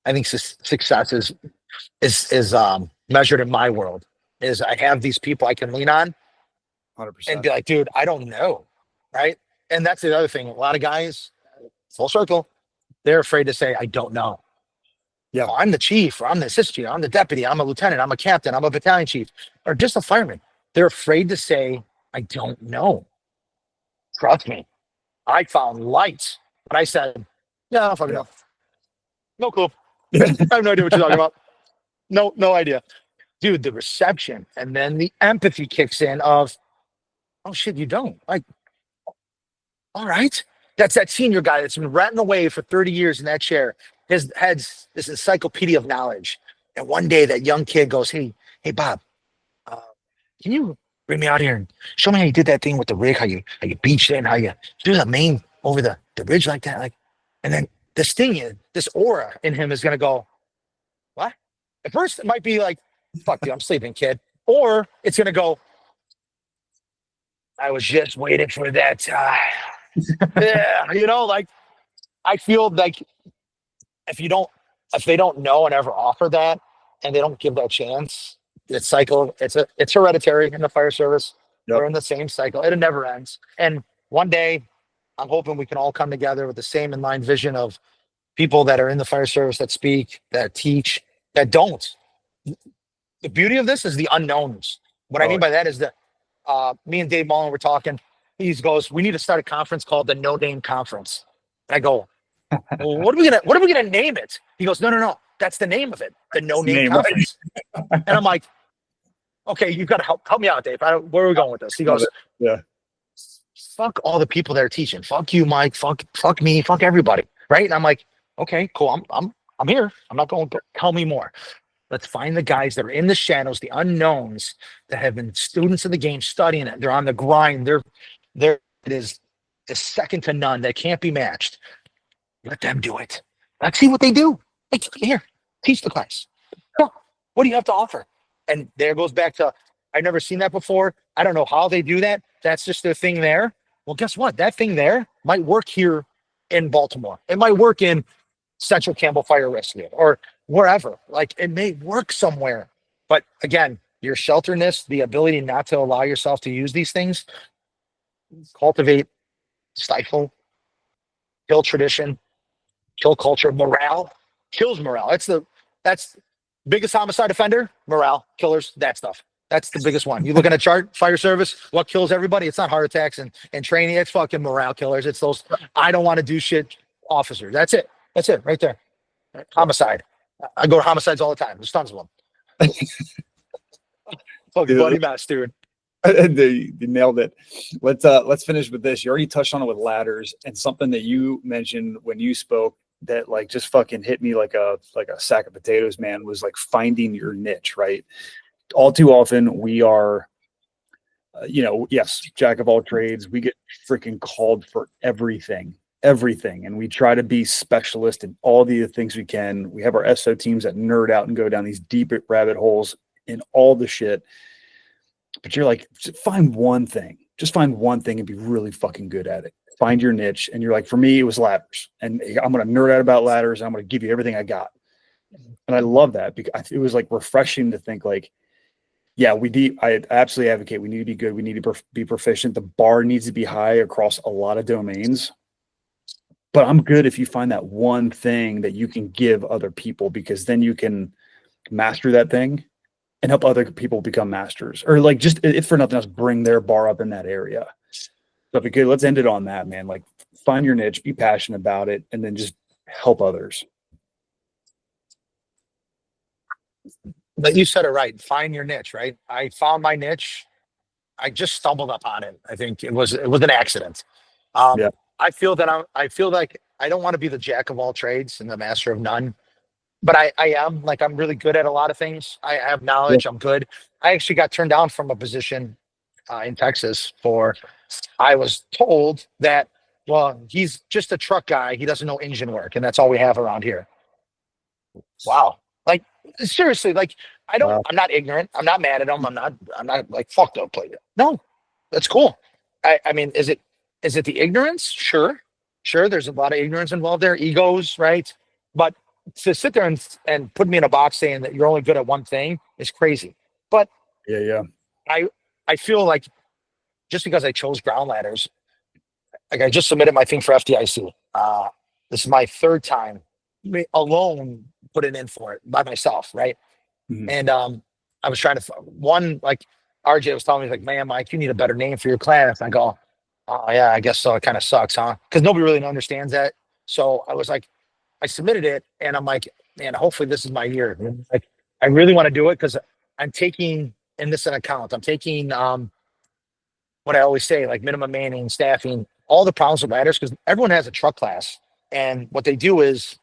I think success is measured in my world. is I have these people I can lean on and 100%. be like, dude, I don't know. Right. And that's the other thing. A lot of guys, full circle, they're afraid to say, I don't know. Yeah. Oh, I'm the chief, or I'm the assistant chief, I'm the deputy, I'm a lieutenant, I'm a captain, I'm a battalion chief, or just a fireman. They're afraid to say, I don't know. Trust me. I found lights. But I said, yeah, I don't fucking Yeah. know. No clue. Yeah. I have no idea what you're talking about. No idea. Dude, the reception and then the empathy kicks in of, oh shit, you don't. Like, all right. That's that senior guy that's been ratting away for 30 years in that chair. His head's this encyclopedia of knowledge. And one day that young kid goes, hey, Bob, uh, can you bring me out here and show me how you did that thing with the rig, how you beached it, and how you do the main over the bridge like that? Like, and then this aura in him is gonna go, what? At first it might be like, fuck you, I'm sleeping, kid. Or it's gonna go, I was just waiting for that time. Yeah, like I feel like if they don't know and ever offer that and they don't give that chance, it's hereditary in the fire service. Yep. We're in the same cycle. It never ends. And one day I'm hoping we can all come together with the same in-line vision of people that are in the fire service that speak, that teach, that don't. The beauty of this is the unknowns. What I mean by that is that me and Dave Mullen were talking. He goes, we need to start a conference called the No Name Conference. And I go, well, what are we gonna name it? He goes, no. That's the name of it, the No Name Conference. Right? And I'm like, okay, you've got to help me out, Dave. Where are we going with this? He goes, yeah, fuck all the people that are teaching. Fuck you, Mike. Fuck me. Fuck everybody. Right? And I'm like, okay, cool. I'm here. I'm not going to tell me more. Let's find the guys that are in the shadows, the unknowns that have been students of the game, studying it. They're on the grind. It is second to none. They can't be matched. Let them do it. Let's see what they do. Hey, here, teach the class. What do you have to offer? And there goes back to, I've never seen that before. I don't know how they do that. That's just their thing there. Well, guess what? That thing there might work here in Baltimore. It might work in Central Campbell Fire Rescue or wherever. Like it may work somewhere. But again, your shelterness, the ability not to allow yourself to use these things, cultivate, stifle, kill tradition, kill culture, morale, kills morale. That's biggest homicide offender, morale, killers, that stuff. That's the biggest one. You look at a chart, fire service, what kills everybody? It's not heart attacks and training. It's fucking morale killers. It's those I don't want to do shit officers. That's it. That's it right there. Homicide. I go to homicides all the time. There's tons of them. Fucking bloody mess, dude. You nailed it. Let's finish with this. You already touched on it with ladders, and something that you mentioned when you spoke that like just fucking hit me like a sack of potatoes, man, was like finding your niche, right? All too often we are, yes, jack of all trades. We get freaking called for everything. And we try to be specialist in all the things we can. We have our SO teams that nerd out and go down these deep rabbit holes in all the shit. But you're like, just find one thing and be really fucking good at it. Find your niche. And you're like, for me, it was ladders. And I'm going to nerd out about ladders. I'm going to give you everything I got. And I love that because it was like refreshing to think like, yeah, I absolutely advocate. We need to be good. We need to be proficient. The bar needs to be high across a lot of domains. But I'm good if you find that one thing that you can give other people, because then you can master that thing and help other people become masters, or like just if for nothing else, bring their bar up in that area. So if let's end it on that, man. Like find your niche, be passionate about it, and then just help others. But you said it right. Find your niche, right? I found my niche. I just stumbled upon it. I think it was an accident. Yeah. I feel like I don't want to be the jack of all trades and the master of none, but I am. Like I'm really good at a lot of things. I have knowledge. Yeah. I'm good. I actually got turned down from a position in Texas I was told that, well, he's just a truck guy. He doesn't know engine work, and that's all we have around here. Wow. Like seriously, like I'm not ignorant. I'm not mad at him. I'm not like fucked up like that. No, that's cool. I mean, is it the ignorance? Sure. There's a lot of ignorance involved there, egos, right? But to sit there and put me in a box saying that you're only good at one thing is crazy. But Yeah, yeah. I feel like just because I chose ground ladders, like I just submitted my thing for FDIC. This is my third time alone putting in for it by myself, right? Mhm. And I was trying to one like RJ was telling me like, man, Mike, you need a better name for your class. I go, oh yeah, I guess so. It kind of sucks, huh? Because nobody really understands that. So I was like, I submitted it, and I'm like, man, hopefully this is my year. And, like, I really want to do it because I'm taking in this an account. I'm taking what I always say, like minimum manning, staffing, all the problems with ladders, because everyone has a truck class, and what they do is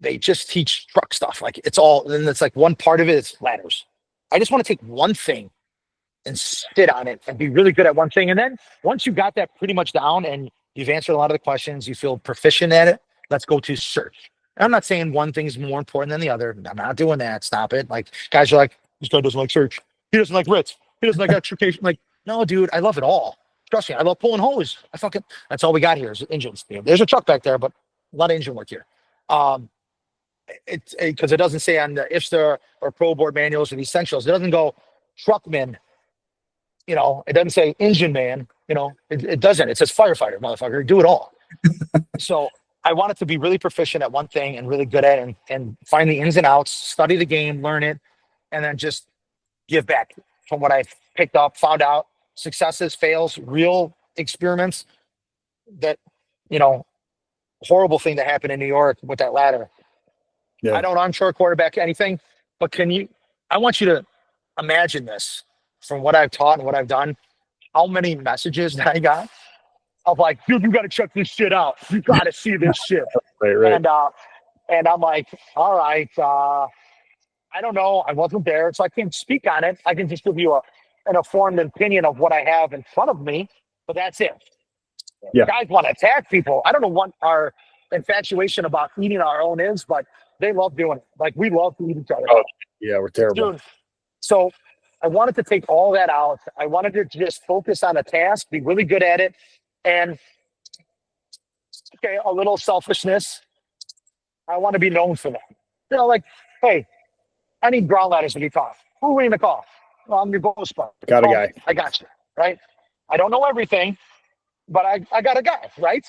they just teach truck stuff. Like it's all, and it's like one part of it is ladders. I just want to take one thing and sit on it and be really good at one thing. And then once you got that pretty much down and you've answered a lot of the questions, you feel proficient at it, let's go to search. And I'm not saying one thing's more important than the other. I'm not doing that. Stop it. Like guys are like, this guy doesn't like search. He doesn't like Ritz. He doesn't like extrication. Like, no, dude, I love it all. Trust me, I love pulling hose. That's all we got here is engines. There's a truck back there, but a lot of engine work here. Um, it's because it doesn't say on the IFSTA or Pro Board manuals or the essentials, it doesn't go truckman, it doesn't say engine man, it doesn't. It says firefighter, motherfucker, do it all. So I wanted to be really proficient at one thing and really good at it and find the ins and outs, study the game, learn it, and then just give back from what I picked up, found out, successes, fails, real experiments that, you know, horrible thing that happened in New York with that ladder. Yeah. I don't onshore quarterback anything, but I want you to imagine this from what I've taught and what I've done, how many messages that I got of like, dude, you got to check this shit out. You got to see this shit. Right, right. And I'm like, all right, I don't know. I wasn't there, so I can't speak on it. I can just give you an informed opinion of what I have in front of me, but that's it. Yeah. Guys want to attack people. I don't know what our infatuation about eating our own is, but they love doing it. Like we love to eat each other. Oh, yeah, we're terrible. Dude, so I wanted to take all that out. I wanted to just focus on a task, be really good at it, and okay, a little selfishness. I want to be known for that. Like, hey, I need ground ladders to be taught. Who are we going to call? Well, I'm your ghost spot. Got a guy. I got you, right? I don't know everything, but I got a guy, right?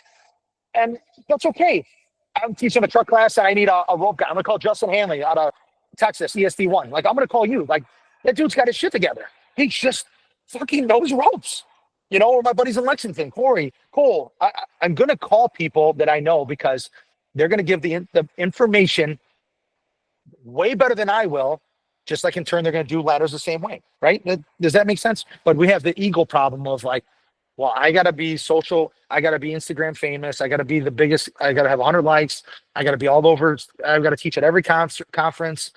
And that's okay. I'm teaching a truck class and I need a rope guy. I'm going to call Justin Hanley out of Texas, ESD1. Like, I'm going to call you. Like, that dude's got his shit together. He just fucking knows ropes. Or my buddies in Lexington, Corey, Cole. I'm going to call people that I know because they're going to give the information way better than I will. Just like in turn, they're going to do ladders the same way, right? Does that make sense? But we have the ego problem of like, well, I got to be social. I got to be Instagram famous. I got to be the biggest. I got to have 100 likes. I got to be all over. I've got to teach at every conference.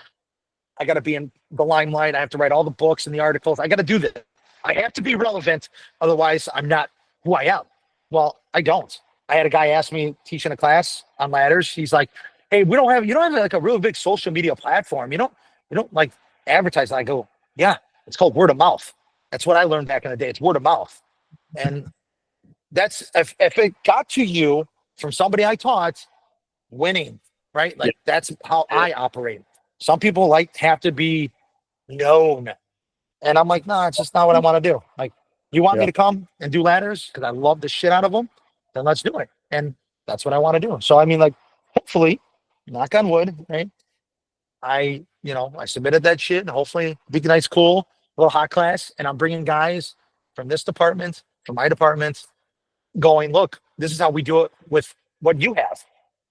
I got to be in the limelight. I have to write all the books and the articles. I got to do this. I have to be relevant. Otherwise, I'm not who I am. Well, I don't. I had a guy ask me teaching a class on ladders. He's like, hey, you don't have like a really big social media platform. You don't like advertise. And I go, yeah, it's called word of mouth. That's what I learned back in the day. It's word of mouth. And that's, if it got to you from somebody I taught, winning, right? Like that's how I operate. Some people have to be known. And I'm like, no, it's just not what I want to do. Like, you want me to come and do ladders because I love the shit out of them? Then let's do it. And that's what I want to do. So, I mean, like, hopefully, knock on wood, right? I submitted that shit and hopefully be nice, cool, little hot class. And I'm bringing guys from this department, from my department, going, look, this is how we do it with what you have.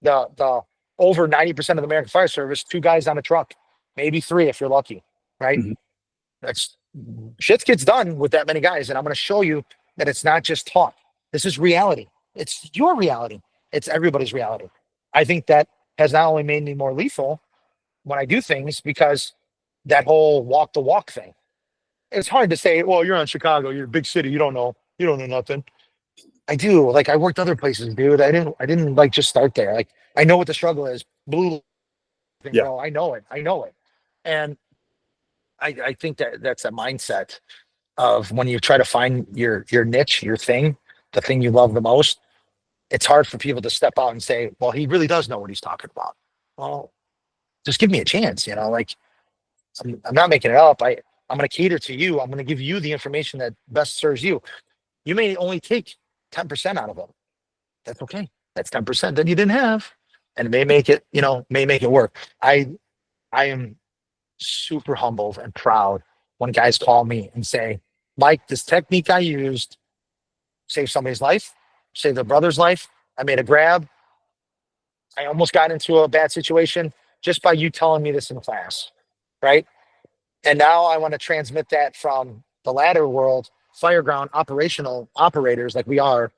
The over 90% of the American Fire Service, 2 guys on a truck, maybe 3 if you're lucky, right? Mhm. That's shit gets done with that many guys. And I'm going to show you that it's not just talk. This is reality. It's your reality. It's everybody's reality. I think that has not only made me more lethal when I do things, because that whole walk the walk thing. It's hard to say, well, you're in Chicago, you're a big city, you don't know nothing. I do. Like, I worked other places, dude. I didn't like just start there. Like, I know what the struggle is. Blue thing, bro. I know it. And I think that's a mindset of when you try to find your niche, your thing, the thing you love the most. It's hard for people to step out and say, well, he really does know what he's talking about. Well, just give me a chance, like I'm not making it up. I'm going to cater to you. I'm going to give you the information that best serves you. You may only take 10% out of it. That's okay. That's 10% that you didn't have, and it may make it, may make it work. I am super humbled and proud when guys call me and say, Mike, this technique I used saved somebody's life, saved their brother's life. I made a grab. I almost got into a bad situation just by you telling me this in class, right? And now I want to transmit that from the ladder world, fireground operational operators like we are,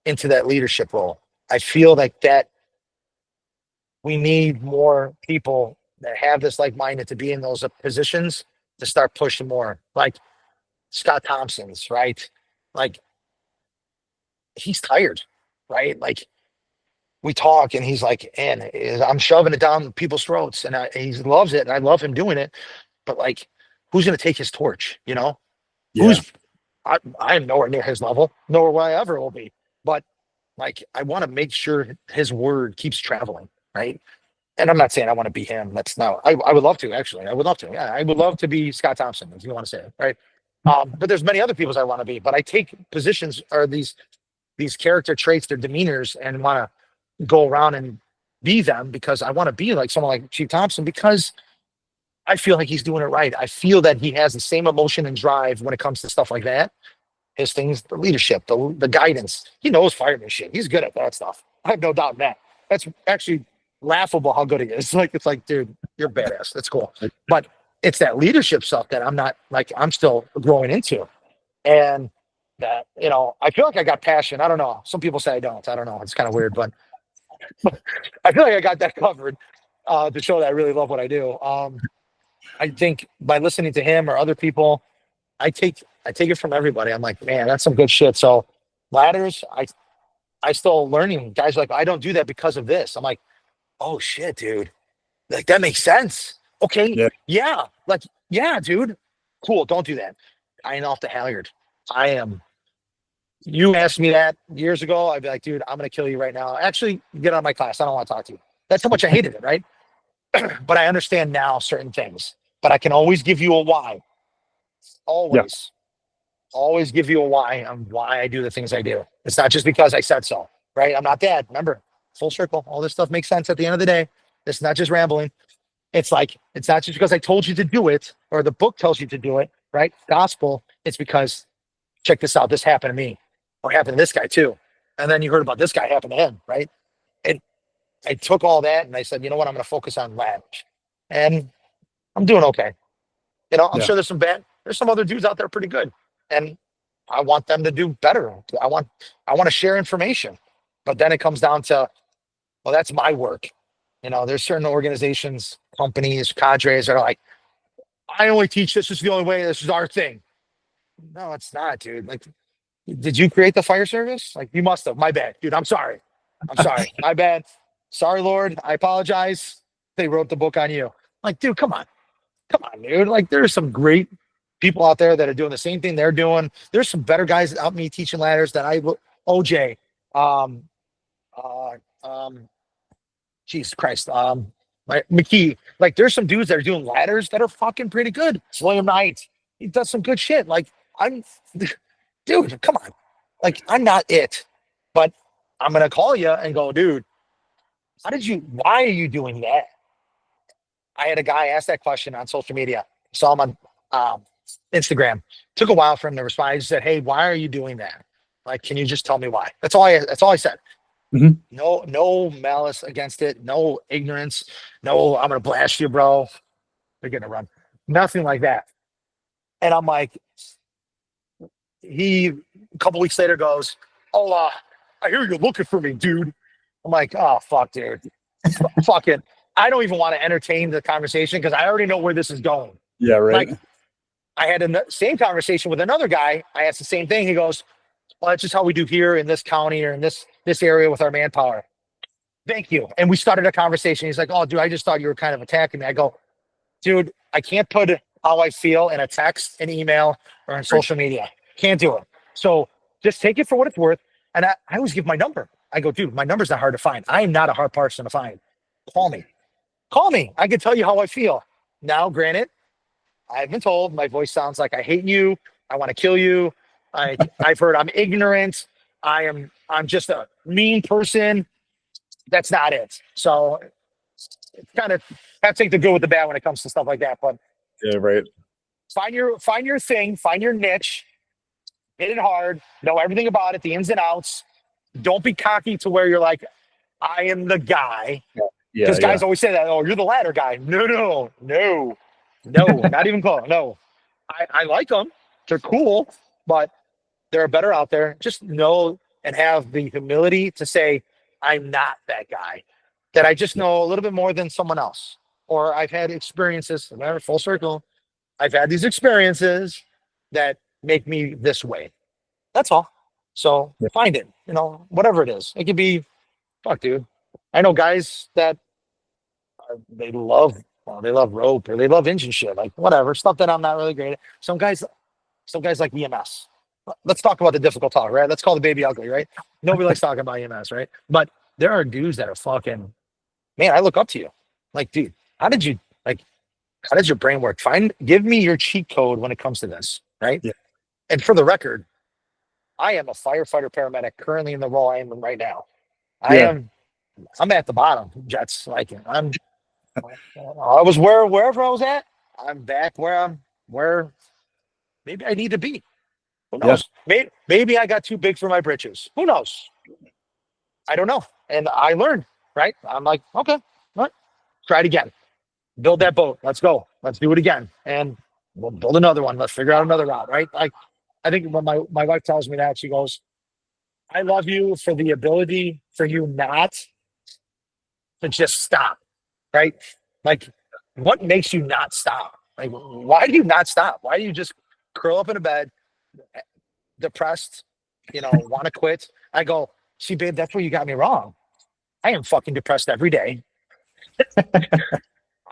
into that leadership role. I feel like that we need more people that have this like-minded to be in those positions to start pushing more. Like Scott Thompson's, right? Like he's tired, right? Like we talk and he's like, and I'm shoving it down people's throats, and he loves it, and I love him doing it. But like, who's going to take his torch? Yeah. Who's I am nowhere near his level, nor will I ever will be. But like, I want to make sure his word keeps traveling, right? And I'm not saying I want to be him. That's not. I would love to, actually. I would love to. Yeah, I would love to be Scott Thompson, if you want to say it, right? But there's many other people I want to be. But I take positions or these character traits, their demeanors, and want to go around and be them because I want to be like someone like Chief Thompson because I feel like he's doing it right. I feel that he has the same emotion and drive when it comes to stuff like that. His things, the leadership, the guidance. He knows fireman shit. He's good at that stuff. I have no doubt in that. That's actually laughable how good he is. It's like, dude, you're badass. That's cool. But it's that leadership stuff that I'm still growing into. And that, I feel like I got passion. I don't know. Some people say I don't. I don't know. It's kind of weird, but I feel like I got that covered to show that I really love what I do. I think by listening to him or other people, I take it from everybody. I'm like, man, that's some good shit. So ladders, I still learning. Guys are like, I don't do that because of this. I'm like, oh shit, dude. Like that makes sense. Okay. Yeah. Like, yeah, dude. Cool. Don't do that. I ain't off the halyard. You asked me that years ago. I'd be like, dude, I'm going to kill you right now. Actually, get out of my class. I don't want to talk to you. That's how much I hated it. Right. But I understand now certain things, but I can always give you a why. Always give you a why on why I do the things I do. It's not just because I said so, right? I'm not dad. Remember, full circle. All this stuff makes sense at the end of the day. It's not just rambling. It's like, it's not just because I told you to do it or the book tells you to do it, right? Gospel. It's because, check this out. This happened to me or happened to this guy too. And then you heard about this guy happen to him, right? And I took all that and I said, you know what? I'm going to focus on ladders. And I'm doing okay. I'm sure there's some other dudes out there pretty good. And I want them to do better. I want to share information. But then it comes down to, well, that's my work. There's certain organizations, companies, cadres that are like, I only teach this is the only way. This is our thing. No, it's not, dude. Like, did you create the fire service? Like, you must have. My bad, dude. I'm sorry. My bad. Sorry, Lord. I apologize. They wrote the book on you. Like, dude, come on, dude. Like, there's some great people out there that are doing the same thing they're doing. There's some better guys out me teaching ladders that OJ, Jesus Christ, McKee. Like, there's some dudes that are doing ladders that are fucking pretty good. William Knight, he does some good shit. Like, dude, come on. Like, I'm not it, but I'm gonna call you and go, dude, why are you doing that? I had a guy ask that question on social media. Saw him on Instagram. Took a while for him to respond. I just said, hey, why are you doing that? Like, can you just tell me why? That's all I said. Mm-hmm. No malice against it. No ignorance. No, I'm going to blast you, bro. They're going to run. Nothing like that. And I'm like, a couple weeks later goes, oh, I hear you're looking for me, dude. I'm like, oh, fuck, dude. Fucking, I don't even want to entertain the conversation because I already know where this is going. Yeah, right. Like, I had the same conversation with another guy. I asked the same thing. He goes, well, that's just how we do here in this county or in this area with our manpower. Thank you. And we started a conversation. He's like, oh, dude, I just thought you were kind of attacking me. I go, dude, I can't put how I feel in a text, an email, or on social media. Can't do it. So just take it for what it's worth. And I always give my number. I go, dude, my number's not hard to find. I am not a hard person to find. Call me. I can tell you how I feel. Now, granted, I've been told my voice sounds like I hate you. I want to kill you. I've heard I'm ignorant. I'm just a mean person. That's not it. So it's kind of have to take the good with the bad when it comes to stuff like that. But Yeah, right. find your thing, find your niche, hit it hard, know everything about it, the ins and outs. Don't be cocky to where you're like, I am the guy. Yeah, Because guys yeah. always say that, oh, you're the ladder guy. No, not even close. No, I like them. They're cool, but there are better out there. Just know and have the humility to say, I'm not that guy. That I just know a little bit more than someone else. Or I've had experiences, remember, full circle. I've had these experiences that make me this way. That's all. So Yeah. find it, whatever it is. It could be, fuck, dude. I know guys that they love, well, they love rope or they love engine shit, like whatever stuff that I'm not really great at. Some guys like EMS. Let's talk about the difficult talk, right? Let's call the baby ugly, right? Nobody likes talking about EMS, right? But there are dudes that are fucking, man, I look up to you. Like, dude, how did your brain work? Give me your cheat code when it comes to this, right? Yeah. And for the record, I am a firefighter paramedic currently in the role I am in right now. Yeah. I'm at the bottom, Jets. Like I was wherever I was at. I'm back where maybe I need to be. Who Yeah. knows? Maybe I got too big for my britches. Who knows? I don't know. And I learned, right? I'm like, okay, what? Try it again. Build that boat. Let's go. Let's do it again. And we'll build another one. Let's figure out another route, right? Like, I think when my wife tells me that, she goes, I love you for the ability for you not to just stop, right? Like, what makes you not stop? Like, why do you not stop? Why do you just curl up in a bed, depressed, want to quit? I go, see, babe, that's where you got me wrong. I am fucking depressed every day.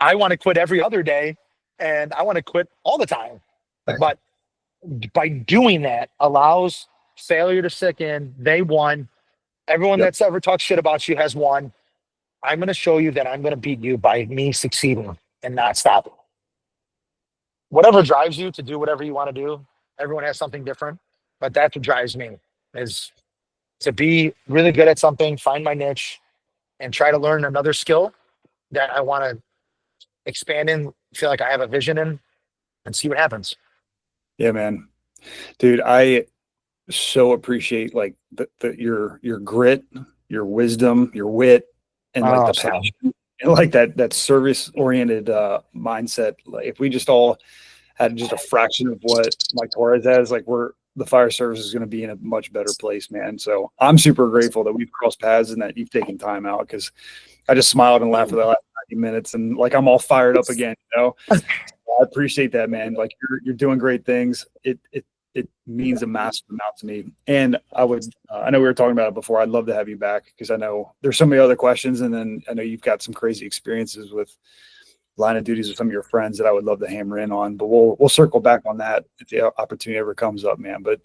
I want to quit every other day, and I want to quit all the time. But by doing that allows failure to sick in. They won. Everyone Yep. that's ever talked shit about you has won. I'm going to show you that I'm going to beat you by me succeeding and not stopping. Whatever drives you to do whatever you want to do, everyone has something different, but that's what drives me is to be really good at something, find my niche, and try to learn another skill that I want to expand in, feel like I have a vision in, and see what happens. Yeah, man. Dude, I so appreciate like your grit, your wisdom, your wit, and like the passion and like that service oriented mindset. Like if we just all had just a fraction of what Mike Torres has, like the fire service is going to be in a much better place, man. So I'm super grateful that we've crossed paths and that you've taken time out, because I just smiled and laughed for the last 90 minutes and like I'm all fired up again, I appreciate that, man. Like you're doing great things. It means a massive amount to me. And I know we were talking about it before. I'd love to have you back because I know there's so many other questions. And then I know you've got some crazy experiences with line of duties with some of your friends that I would love to hammer in on, but we'll circle back on that if the opportunity ever comes up, man. But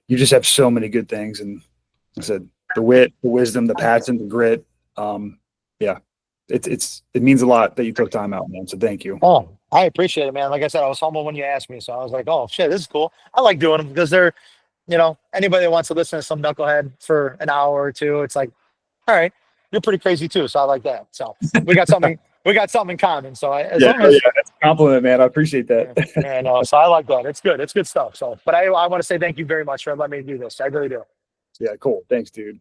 you just have so many good things. And like I said, the wit, the wisdom, the passion, the grit. Yeah, it means a lot that you took time out, man. So thank you. Oh, I appreciate it, man. Like I said, I was humble when you asked me. So I was like, oh shit, this is cool. I like doing them because they're, anybody that wants to listen to some knucklehead for an hour or two, it's like, all right, you're pretty crazy too. So I like that. So we got something in common. So That's a compliment, man. I appreciate that. Yeah, no, so I like that. It's good. It's good stuff. So, but I want to say thank you very much for letting me do this. I really do. Yeah, cool. Thanks, dude.